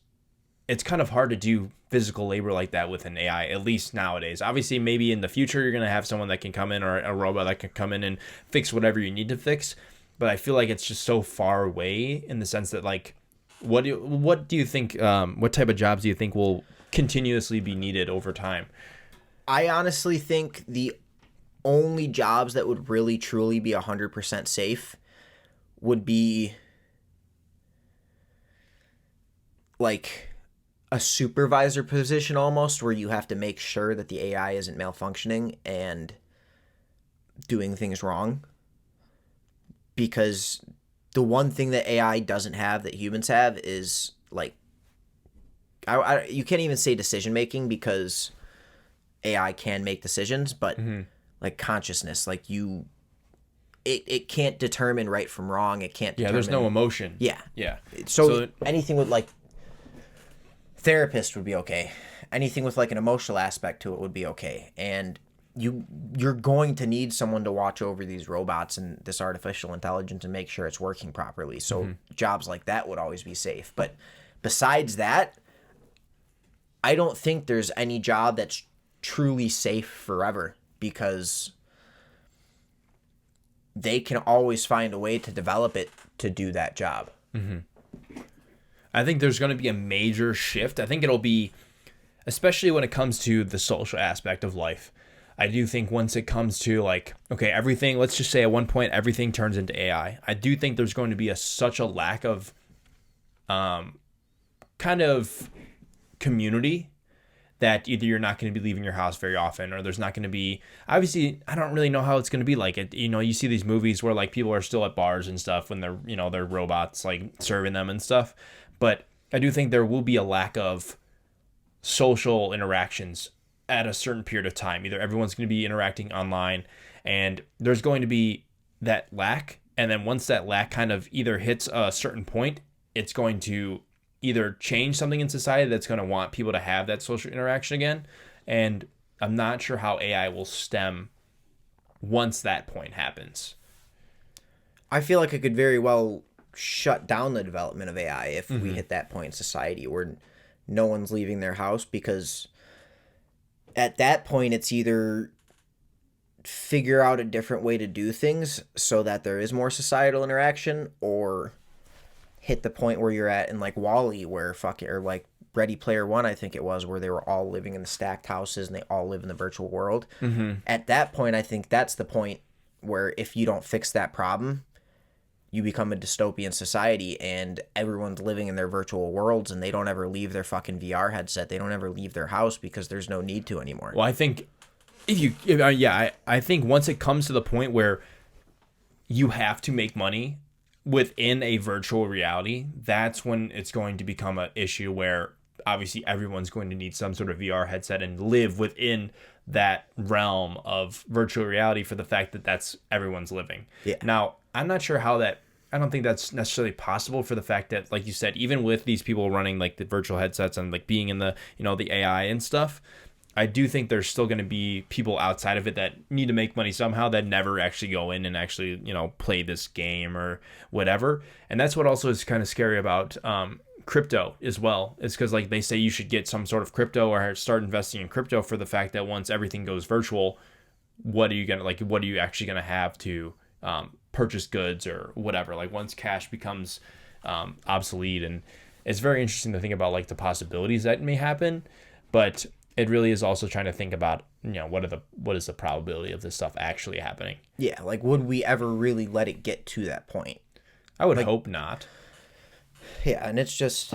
it's kind of hard to do physical labor like that with an AI, at least nowadays. Obviously, maybe in the future, you're going to have someone that can come in, or a robot that can come in and fix whatever you need to fix. But I feel like it's just so far away, in the sense that, like, what do you think, what type of jobs do you think will continuously be needed over time? I honestly think the only jobs that would really truly be 100% safe would be like a supervisor position, almost, where you have to make sure that the AI isn't malfunctioning and doing things wrong. Because the one thing that AI doesn't have that humans have is, like, you can't even say decision making, because AI can make decisions, but like consciousness, like it can't determine right from wrong. It can't determine, there's no emotion. Yeah. So anything with, like, therapist would be okay. Anything with, like, an emotional aspect to it would be okay. And you're going to need someone to watch over these robots and this artificial intelligence and make sure it's working properly. So jobs like that would always be safe. But besides that, I don't think there's any job that's truly safe forever, because they can always find a way to develop it to do that job. I think there's going to be a major shift. I think it'll be, especially when it comes to the social aspect of life. I do think once it comes to, like, okay, everything, let's just say at one point everything turns into AI. I do think there's going to be such a lack of kind of community, that either you're not going to be leaving your house very often, or there's not going to be, obviously, I don't really know how it's going to be like it. You know, you see these movies where, like, people are still at bars and stuff when they're, you know, they're robots, like, serving them and stuff. But I do think there will be a lack of social interactions at a certain period of time. Either everyone's going to be interacting online, and there's going to be that lack. And then once that lack kind of either hits a certain point, it's going to either change something in society that's going to want people to have that social interaction again. And I'm not sure how AI will stem once that point happens. I feel like it could very well shut down the development of AI if we hit that point in society where no one's leaving their house, because at that point it's either figure out a different way to do things so that there is more societal interaction, or hit the point where you're at in, like, Wall-E, where or like Ready Player One, I think it was, where they were all living in the stacked houses and they all live in the virtual world. At that point, I think that's the point where if you don't fix that problem, you become a dystopian society and everyone's living in their virtual worlds and they don't ever leave their fucking VR headset. They don't ever leave their house because there's no need to anymore. Well, I think I think once it comes to the point where you have to make money within a virtual reality, that's when it's going to become an issue where obviously everyone's going to need some sort of VR headset and live within that realm of virtual reality, for the fact that that's everyone's living. Yeah. Now, I'm not sure how that, I don't think that's necessarily possible, for the fact that, like you said, even with these people running, like, the virtual headsets and, like, being in the, you know, the AI and stuff, I do think there's still going to be people outside of it that need to make money somehow, that never actually go in and actually, you know, play this game or whatever. And that's what also is kind of scary about crypto as well. It's because, like, they say you should get some sort of crypto or start investing in crypto, for the fact that once everything goes virtual, what are you actually going to have to purchase goods or whatever? Like, once cash becomes obsolete. And it's very interesting to think about, like, the possibilities that may happen, but it really is also trying to think about, you know, what is the probability of this stuff actually happening? Yeah, like, would we ever really let it get to that point? I would hope not. Yeah, and it's just,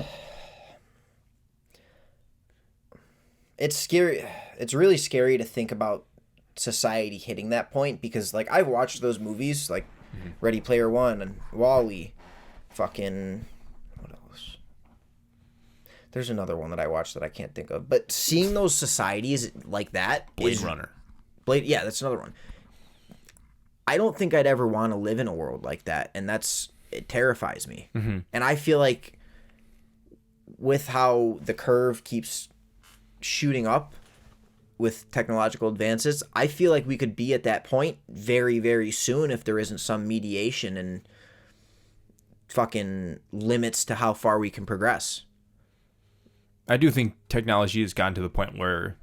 it's scary. It's really scary to think about society hitting that point, because, like, I've watched those movies, like Ready Player One and Wall-E, fucking, what else? There's another one that I watched that I can't think of. But seeing those societies like that, Blade Runner. Yeah, that's another one. I don't think I'd ever want to live in a world like that, and it terrifies me. And I feel like with how the curve keeps shooting up with technological advances, I feel like we could be at that point very, very soon if there isn't some mediation and fucking limits to how far we can progress. I do think technology has gotten to the point where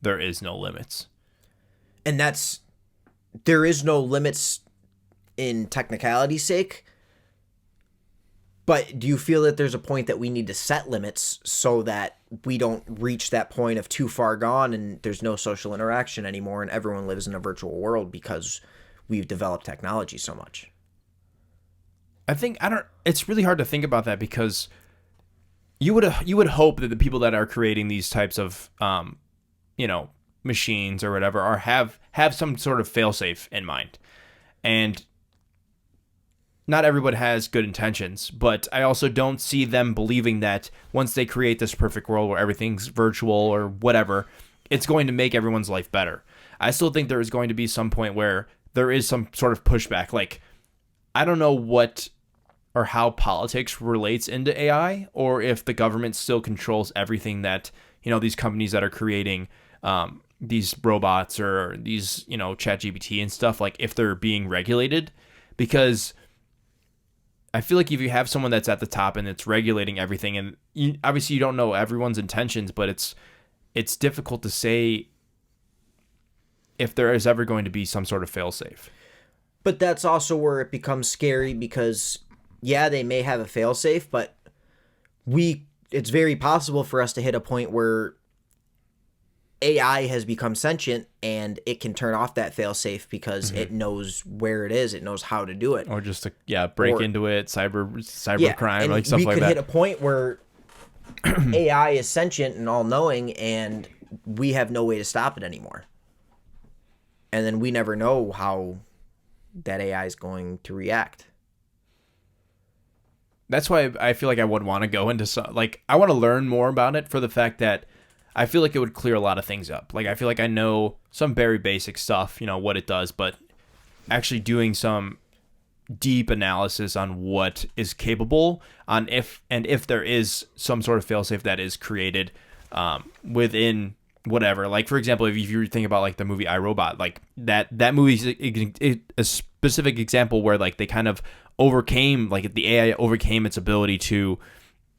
there is no limits. And there is no limits in technicality's sake. But do you feel that there's a point that we need to set limits so that we don't reach that point of too far gone and there's no social interaction anymore and everyone lives in a virtual world because we've developed technology so much? It's really hard to think about that because you would hope that the people that are creating these types of machines or whatever have some sort of failsafe in mind. And not everyone has good intentions, but I also don't see them believing that once they create this perfect world where everything's virtual or whatever, it's going to make everyone's life better. I still think there is going to be some point where there is some sort of pushback. Like, I don't know what or how politics relates into AI, or if the government still controls everything that, these companies that are creating these robots or these, ChatGPT and stuff, like if they're being regulated. Because I feel like if you have someone that's at the top and it's regulating everything, and obviously you don't know everyone's intentions, but it's difficult to say if there is ever going to be some sort of failsafe. But that's also where it becomes scary because, yeah, they may have a failsafe, but it's very possible for us to hit a point where AI has become sentient and it can turn off that failsafe because it knows where it is, it knows how to do it, or just to break into it, cyber crime, like stuff like that. We could hit a point where AI is sentient and all knowing, and we have no way to stop it anymore. And then we never know how that AI is going to react. That's why I feel like I would want to go into I want to learn more about it for the fact that I feel like it would clear a lot of things up. Like, I feel like I know some very basic stuff, what it does, but actually doing some deep analysis on what is capable, on if there is some sort of failsafe that is created within whatever. Like, for example, if you think about like the movie iRobot, like that movie's a specific example where like they kind of overcame, like the AI overcame its ability to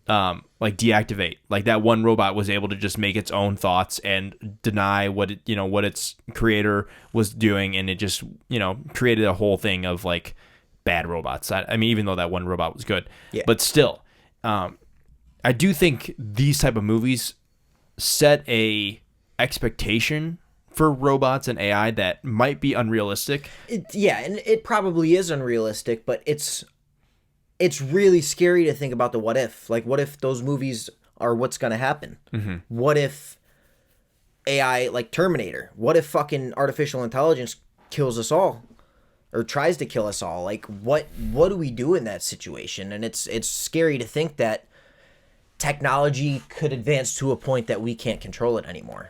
deactivate. Like, that one robot was able to just make its own thoughts and deny what its creator was doing, and it just created a whole thing of like bad robots. I mean, even though that one robot was good, but still, I do think these type of movies set a expectation for robots and AI that might be unrealistic. And it probably is unrealistic, but it's really scary to think about the what if. Like, what if those movies are what's going to happen? Mm-hmm. What if AI, like Terminator? What if fucking artificial intelligence kills us all? Or tries to kill us all? Like, what do we do in that situation? And it's scary to think that technology could advance to a point that we can't control it anymore.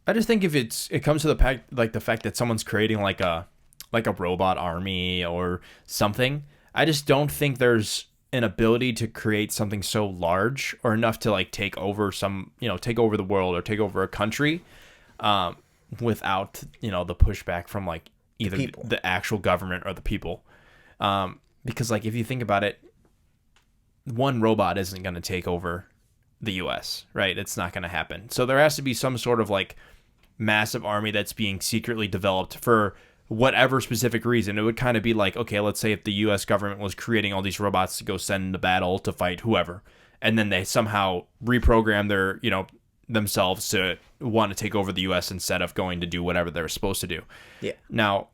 I just think if it comes to the fact that someone's creating like a robot army or something, I just don't think there's an ability to create something so large or enough to like take over the world or take over a country without the pushback from like either the actual government or the people. Because like if you think about it, one robot isn't going to take over the US, right? It's not going to happen. So there has to be some sort of like massive army that's being secretly developed for whatever specific reason. It would kind of be like, okay, let's say if the US government was creating all these robots to go send into battle to fight whoever, and then they somehow reprogram their, themselves to want to take over the US instead of going to do whatever they're supposed to do. Yeah. Now,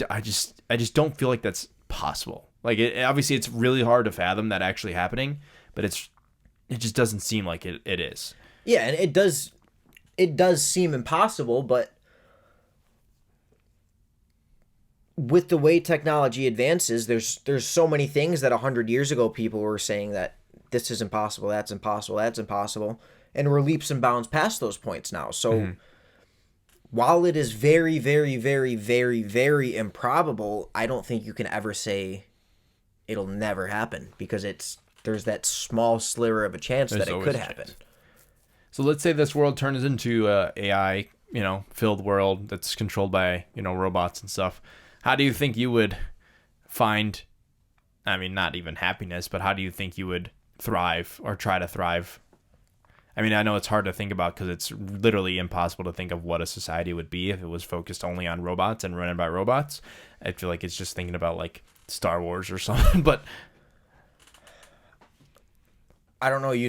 I just don't feel like that's possible. Like, obviously it's really hard to fathom that actually happening, but it just doesn't seem like it is. Yeah, and it does seem impossible, but with the way technology advances, there's so many things that 100 years ago people were saying that this is impossible, that's impossible, that's impossible, and we're leaps and bounds past those points now. So while it is very, very, very, very, very improbable, I don't think you can ever say it'll never happen, because there's that small sliver of a chance that it could happen. So let's say this world turns into a AI, filled world that's controlled by, robots and stuff. How do you think you would find, I mean, not even happiness, but how do you think you would thrive or try to thrive? I mean, I know it's hard to think about because it's literally impossible to think of what a society would be if it was focused only on robots and run by robots. I feel like it's just thinking about like Star Wars or something, but I don't know. You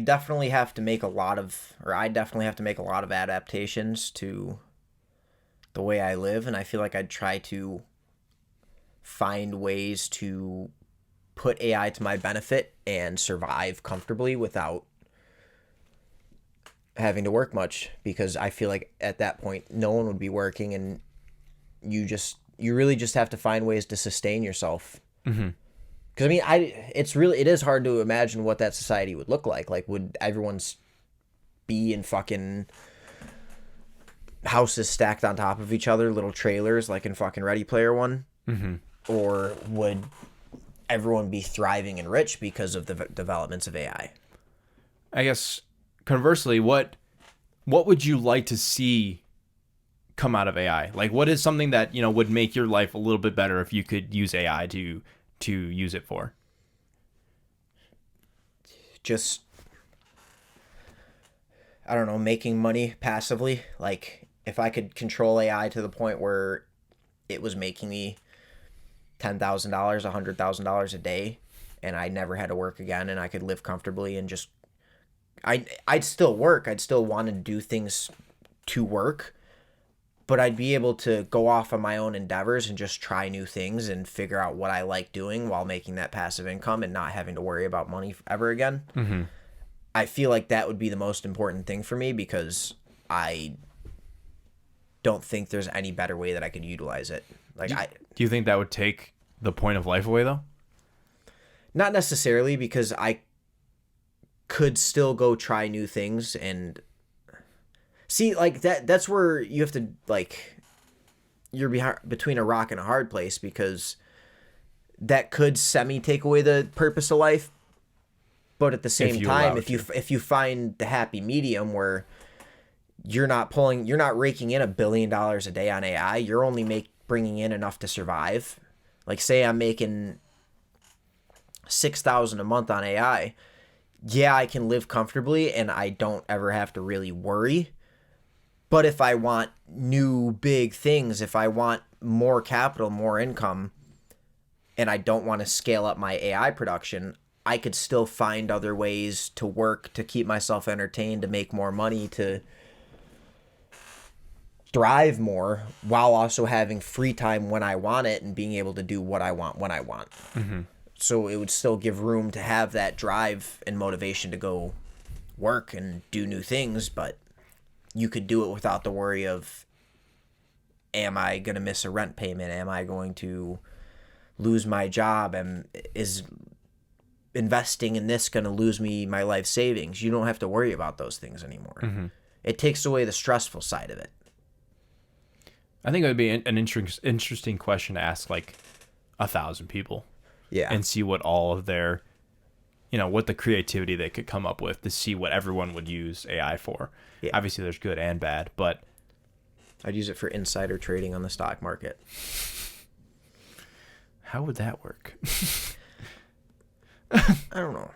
definitely have to make a lot of, or I definitely have to make a lot of adaptations to the way I live. And I feel like I'd try to find ways to put AI to my benefit and survive comfortably without having to work much, because I feel like at that point, no one would be working, and you really just have to find ways to sustain yourself. Mm-hmm. Because I mean, it is hard to imagine what that society would look like. Like, would everyone's be in fucking houses stacked on top of each other, little trailers like in fucking Ready Player One? Mm-hmm. Or would everyone be thriving and rich because of the developments of AI? I guess conversely, what would you like to see come out of AI? Like, what is something that, you know, would make your life a little bit better if you could use AI to use it for? Just, I don't know, making money passively. Like, if I could control AI to the point where it was making me $10,000, $100,000 a day, and I never had to work again, and I could live comfortably and just, I'd still work. I'd still want to do things to work, but I'd be able to go off on my own endeavors and just try new things and figure out what I like doing while making that passive income and not having to worry about money ever again. Mm-hmm. I feel like that would be the most important thing for me, because I don't think there's any better way that I could utilize it. Like, Do you think that would take the point of life away, though? Not necessarily, because I could still go try new things and see, like, that's where you have to, like, you're between a rock and a hard place, because that could take away the purpose of life. But at the same time, if you find the happy medium where you're not raking in $1 billion a day on AI, you're only bringing in enough to survive. Like, say I'm making $6,000 a month on AI. Yeah, I can live comfortably and I don't ever have to really worry. But if I want new big things, if I want more capital, more income, and I don't want to scale up my AI production, I could still find other ways to work, to keep myself entertained, to make more money, to thrive more, while also having free time when I want it and being able to do what I want when I want. Mm-hmm. So it would still give room to have that drive and motivation to go work and do new things, but you could do it without the worry of, am I going to miss a rent payment? Am I going to lose my job? Is investing in this going to lose me my life savings? You don't have to worry about those things anymore. Mm-hmm. It takes away the stressful side of it. I think it would be an interesting question to ask, like, 1,000 people. Yeah. And see what all of their, you know, what the creativity they could come up with to see what everyone would use AI for. Yeah. Obviously, there's good and bad, but I'd use it for insider trading on the stock market. How would that work? I don't know.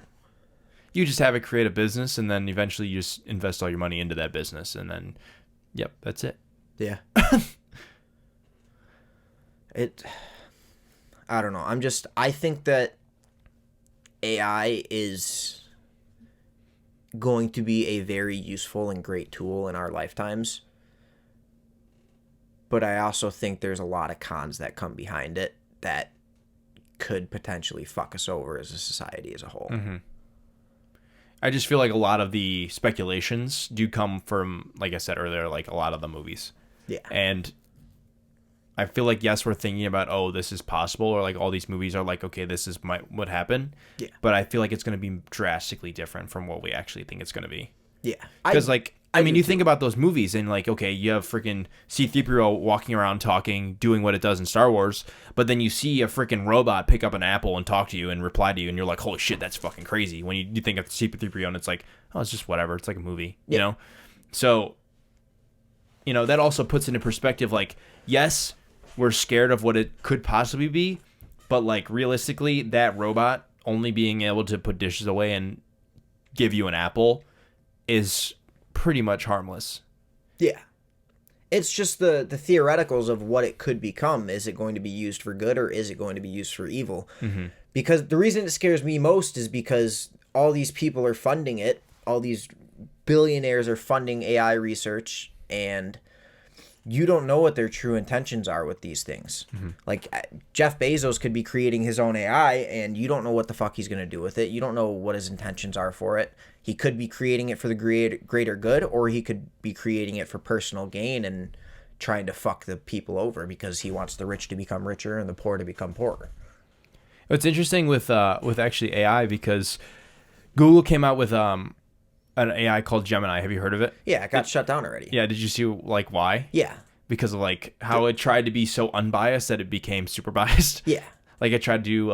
You just have it create a business, and then eventually you just invest all your money into that business, and then, yep, that's it. Yeah. I don't know. I think that AI is going to be a very useful and great tool in our lifetimes. But I also think there's a lot of cons that come behind it that could potentially fuck us over as a society as a whole. Mm-hmm. I just feel like a lot of the speculations do come from, like I said earlier, like a lot of the movies. Yeah. And I feel like, yes, we're thinking about, oh, this is possible, or like all these movies are like, okay, this is what happened. Yeah. But I feel like it's going to be drastically different from what we actually think it's going to be. Yeah. Because, like, I mean, you think about those movies and, like, okay, you have freaking C-3PO walking around talking, doing what it does in Star Wars, but then you see a freaking robot pick up an apple and talk to you and reply to you, and you're like, holy shit, that's fucking crazy. When you think of C-3PO and it's like, oh, it's just whatever. It's like a movie, you know? So, you know, that also puts into perspective, like, yes, we're scared of what it could possibly be, But like realistically, that robot only being able to put dishes away and give you an apple is pretty much harmless. Yeah. It's just the theoreticals of what it could become. Is it going to be used for good or is it going to be used for evil? Mm-hmm. Because the reason it scares me most is because all these people are funding it. All these billionaires are funding AI research, and you don't know what their true intentions are with these things. Mm-hmm. Like Jeff Bezos could be creating his own AI, and you don't know what the fuck he's going to do with it. You don't know what his intentions are for it. He could be creating it for the greater good, or he could be creating it for personal gain and trying to fuck the people over because he wants the rich to become richer and the poor to become poorer. It's interesting with actually AI because Google came out with an AI called Gemini. Have you heard of it? Yeah, it got shut down already. Yeah, did you see like why? Yeah. Because of like how it tried to be so unbiased that it became super biased. Yeah. Like it tried to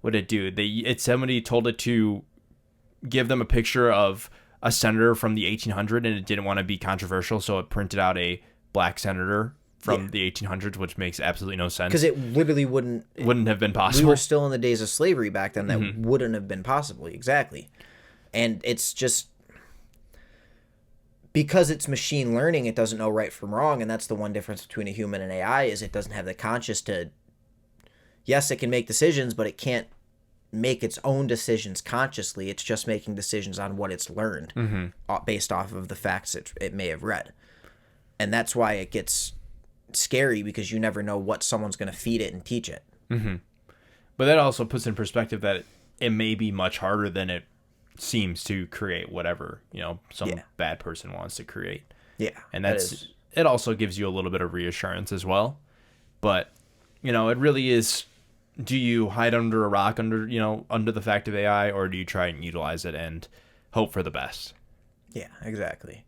what did it do? Somebody told it to give them a picture of a senator from the 1800s, and it didn't want to be controversial, so it printed out a black senator from the 1800s, which makes absolutely no sense. Because it literally wouldn't have been possible. We were still in the days of slavery back then. That wouldn't have been possible. Exactly. And it's just because it's machine learning, it doesn't know right from wrong, and that's the one difference between a human and AI is it doesn't have the conscious to. Yes, it can make decisions, but it can't make its own decisions consciously. It's just making decisions on what it's learned based off of the facts it may have read. And that's why it gets scary, because you never know what someone's going to feed it and teach it. Mm-hmm. But that also puts in perspective that it may be much harder than it seems to create whatever, some bad person wants to create. Yeah. And it also gives you a little bit of reassurance as well. But, it really is, do you hide under a rock under the fact of AI, or do you try and utilize it and hope for the best? Yeah, exactly.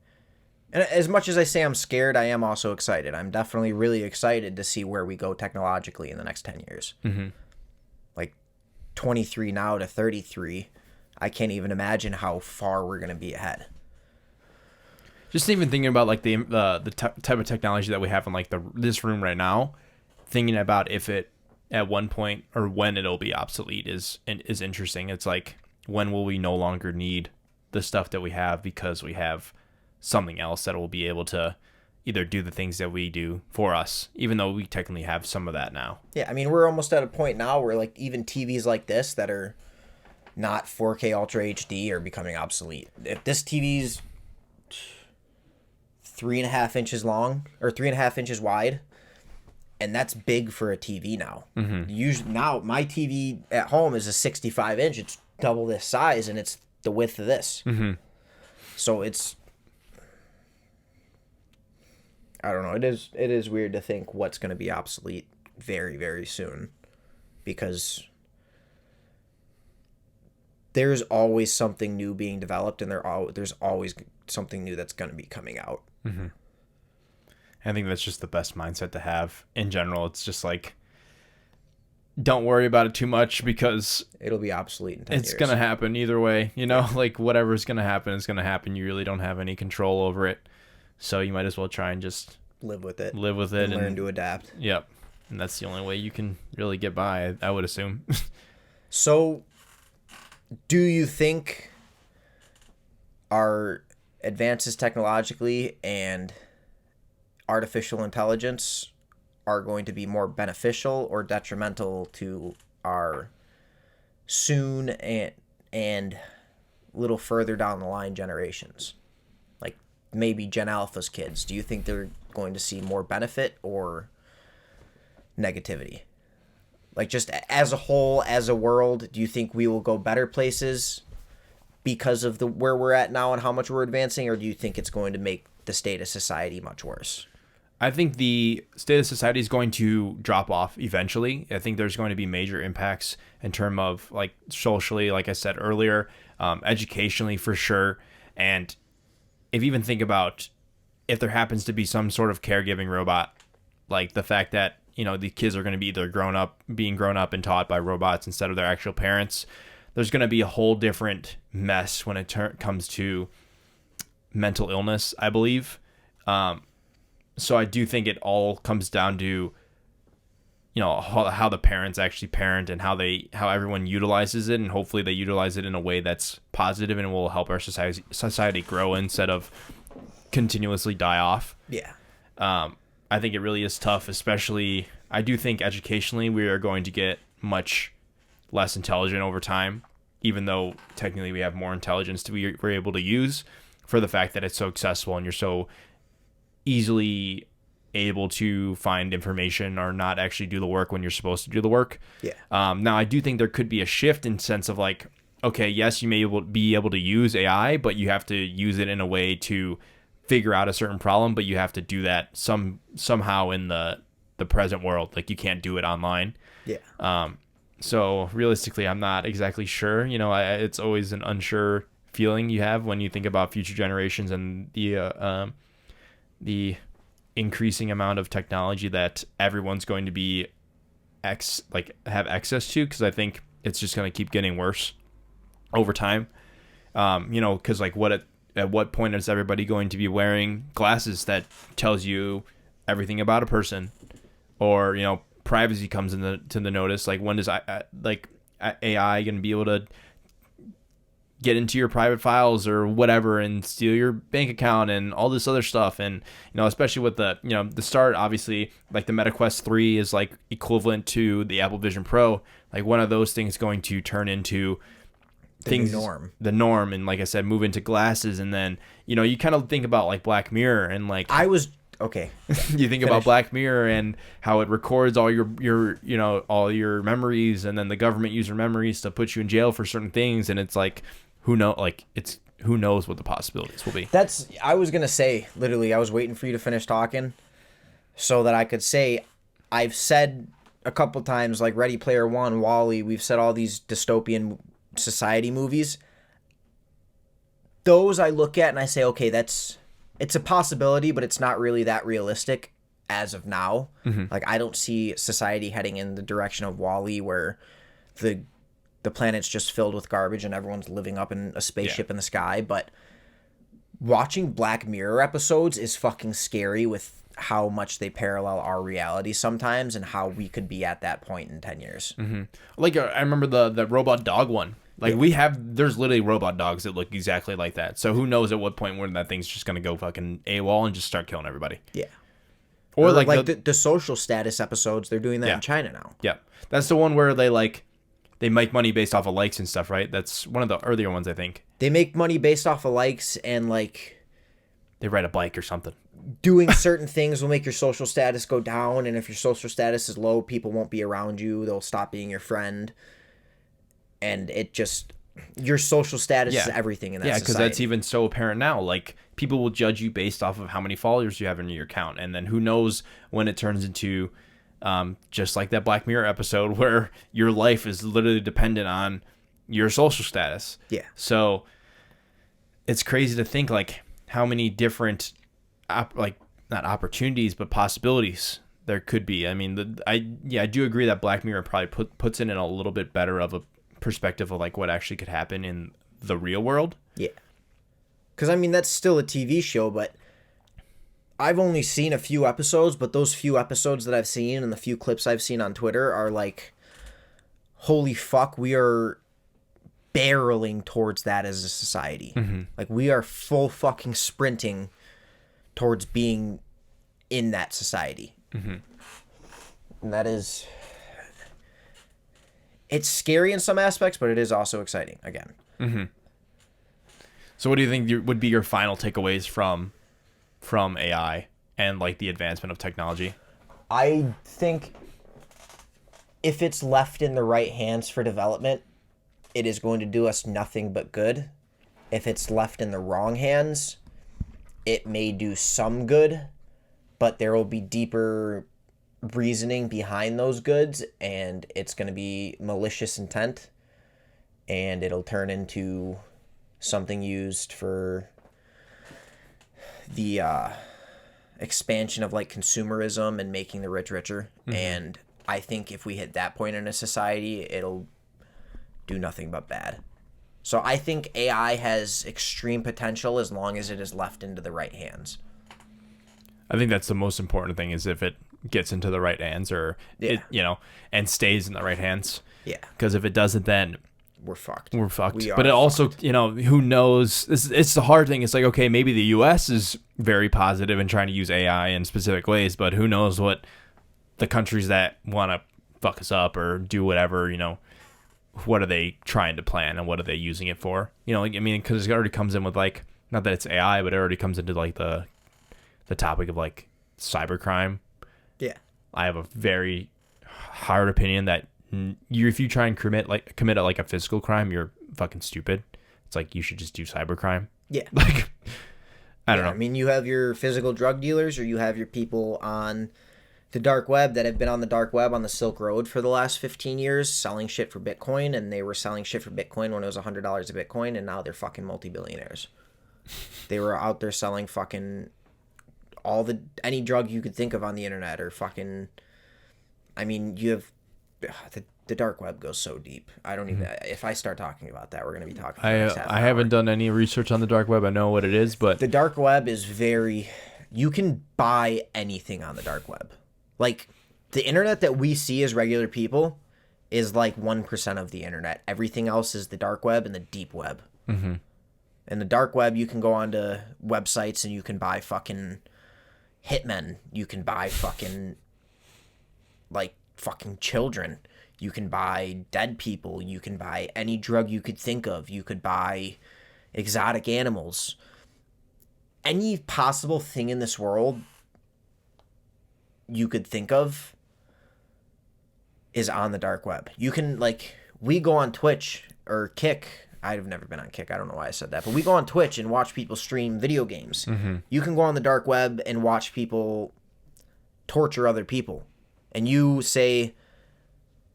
And as much as I say I'm scared, I am also excited. I'm definitely really excited to see where we go technologically in the next 10 years. Mm-hmm. Like 23 now to 33, I can't even imagine how far we're going to be ahead. Just even thinking about like the type of technology that we have in like this room right now, thinking about if it at one point or when it'll be obsolete is interesting. It's like, when will we no longer need the stuff that we have because we have something else that will be able to either do the things that we do for us, even though we technically have some of that now. Yeah, I mean, we're almost at a point now where like even TVs like this that are not 4K Ultra HD are becoming obsolete. If this TV's 3.5 inches long or 3.5 inches wide, and that's big for a TV now. Mm-hmm. Usually now my TV at home is a 65 inch. It's double this size, and it's the width of this. Mm-hmm. So it's, I don't know. It is weird to think what's going to be obsolete very, very soon, because there's always something new being developed, and there's always something new that's going to be coming out. Mm-hmm. I think that's just the best mindset to have in general. It's just like, don't worry about it too much, because it'll be obsolete in 10 years. It's going to happen either way. Like whatever's going to happen is going to happen. You really don't have any control over it. So you might as well try and just live with it. And learn to adapt. Yep. And that's the only way you can really get by, I would assume. So do you think our advances technologically and artificial intelligence are going to be more beneficial or detrimental to our soon and little further down the line generations? Like maybe Gen Alpha's kids. Do you think they're going to see more benefit or negativity? Like just as a whole, as a world, do you think we will go better places because of where we're at now and how much we're advancing, or do you think it's going to make the state of society much worse? I think the state of society is going to drop off eventually. I think there's going to be major impacts in terms of like socially, like I said earlier, educationally for sure. And if you even think about if there happens to be some sort of caregiving robot, like the fact that, the kids are going to be either being grown up and taught by robots instead of their actual parents, there's going to be a whole different mess when it comes to mental illness, I believe. So I do think it all comes down to how the parents actually parent and how everyone utilizes it, and hopefully they utilize it in a way that's positive and will help our society grow instead of continuously die off. Yeah. I think it really is tough, especially I do think educationally we are going to get much less intelligent over time, even though technically we have more intelligence we're able to use for the fact that it's so accessible and you're so easily able to find information or not actually do the work when you're supposed to do the work. Yeah. Now I do think there could be a shift in sense of like, okay, yes, you may be able to use AI, but you have to use it in a way to figure out a certain problem, but you have to do that somehow in the present world. Like you can't do it online. Yeah. So realistically, I'm not exactly sure. It's always an unsure feeling you have when you think about future generations and the increasing amount of technology that everyone's going to be have access to, because I think it's just going to keep getting worse over time. Because like at what point is everybody going to be wearing glasses that tells you everything about a person, or privacy comes to the notice? Like when does AI going to be able to get into your private files or whatever and steal your bank account and all this other stuff? And especially with the start, obviously, like the Meta Quest 3 is like equivalent to the Apple Vision Pro. Like one of those things going to turn into the norm, and like I said, move into glasses. And then you kind of think about like Black Mirror, and like okay. You think about Black Mirror and how it records all your all your memories, and then the government use your memories to put you in jail for certain things, and it's like who knows what the possibilities will be. I was gonna say, literally, I was waiting for you to finish talking so that I could say, I've said a couple times, like Ready Player One, WALL-E, we've said all these dystopian society movies. Those I look at and I say, okay, it's a possibility, but it's not really that realistic as of now. Mm-hmm. Like I don't see society heading in the direction of WALL-E, where the planet's just filled with garbage and everyone's living up in a spaceship in the sky. But watching Black Mirror episodes is fucking scary with how much they parallel our reality sometimes, and how we could be at that point in 10 years. Mm-hmm. Like I remember the robot dog one. Like there's literally robot dogs that look exactly like that. So who knows at what point when that thing's just gonna go fucking AWOL and just start killing everybody. Yeah. Or like the social status episodes, they're doing that in China now. Yeah. That's the one where they make money based off of likes and stuff, right? That's one of the earlier ones, I think. They make money based off of likes, and like they ride a bike or something. Doing certain things will make your social status go down, and if your social status is low, people won't be around you. They'll stop being your friend. And it just, your social status is everything in that society. Yeah, because that's even so apparent now. Like, people will judge you based off of how many followers you have in your account. And then who knows when it turns into just like that Black Mirror episode where your life is literally dependent on your social status. Yeah. So it's crazy to think, like, how many different, not opportunities, but possibilities there could be. I mean, I do agree that Black Mirror probably puts it in a little bit better of a perspective of like what actually could happen in the real world. Yeah. Because I mean, that's still a TV show, but I've only seen a few episodes, but those few episodes that I've seen and the few clips I've seen on Twitter are like, holy fuck, we are barreling towards that as a society. Mm-hmm. Like, we are full fucking sprinting towards being in that society. Mm-hmm. And that is... It's scary in some aspects, but it is also exciting, again. Mm-hmm. So what do you think would be your final takeaways from AI and like the advancement of technology? I think if it's left in the right hands for development, it is going to do us nothing but good. If it's left in the wrong hands, it may do some good, but there will be deeper reasoning behind those goods, and it's going to be malicious intent, and it'll turn into something used for the expansion of like consumerism and making the rich richer. Mm-hmm. And I think if we hit that point in a society, it'll do nothing but bad. So I think AI has extreme potential as long as it is left into the right hands. I think that's the most important thing, is if it gets into the right hands, or Yeah. it, and stays in the right hands. Yeah. Because if it doesn't, then We're fucked. we're fucked. We But are it also, fucked. who knows? It's the hard thing. It's like, okay, maybe the U.S. is very positive in trying to use AI in specific ways, but who knows what the countries that want to fuck us up or do whatever, what are they trying to plan and what are they using it for? Because it already comes in with like, not that it's AI, but it already comes into like the topic of like cybercrime. Yeah. I have a very hard opinion that if you try and commit like a physical crime, you're fucking stupid. It's like you should just do cybercrime. Yeah. Like, I don't know. I mean, you have your physical drug dealers, or you have your people on the dark web that have been on the dark web on the Silk Road for the last 15 years selling shit for Bitcoin, and they were selling shit for Bitcoin when it was $100 a Bitcoin, and now they're fucking multi-billionaires. They were out there selling fucking any drug you could think of on the internet, or fucking, I mean, you have the dark web goes so deep. I don't even, if I start talking about that, we're going to be talking for the next half an I haven't hour. done any research on the dark web. I know what it is, but The dark web is you can buy anything on the dark web. Like, the internet that we see as regular people is like 1% of the internet. Everything else is the dark web and the deep web. Mm-hmm. In the dark web, you can go onto websites and you can buy fucking hitmen. You can buy fucking children. You can buy dead people. You can buy any drug you could think of. You could buy exotic animals. Any possible thing in this world you could think of is on the dark web. You can, we go on Twitch or Kick. I've never been on Kick. I don't know why I said that. But we go on Twitch and watch people stream video games. Mm-hmm. You can go on the dark web and watch people torture other people. And you say,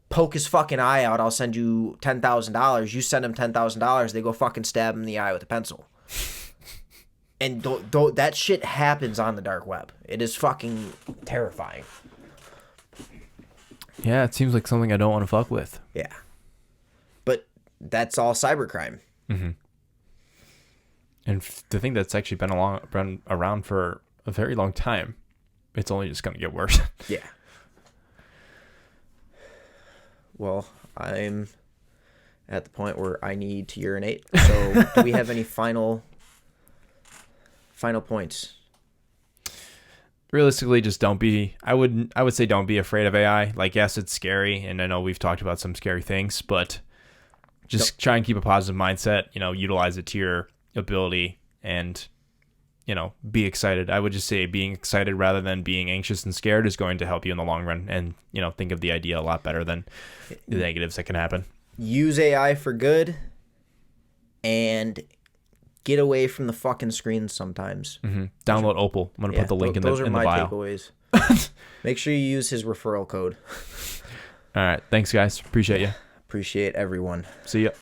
poke his fucking eye out, I'll send you $10,000. You send them $10,000, they go fucking stab him in the eye with a pencil. And that shit happens on the dark web. It is fucking terrifying. yeah, it seems like something I don't want to fuck with. Yeah. But that's all cybercrime. Mm-hmm. And to think that's actually been around for a very long time, it's only just going to get worse. Yeah. Well, I'm at the point where I need to urinate. So do we have any final points? Realistically, just I would say don't be afraid of AI. Like, yes, it's scary, and I know we've talked about some scary things, but just try and keep a positive mindset, utilize it to your ability, and be excited. I would just say being excited rather than being anxious and scared is going to help you in the long run, and think of the idea a lot better than the negatives that can happen. Use AI for good, and get away from the fucking screens sometimes. Mm-hmm. Download Opal. I'm gonna put the link in the bio. Those are my takeaways. Make sure you use his referral code. All right, thanks guys, appreciate you. Appreciate everyone. See ya.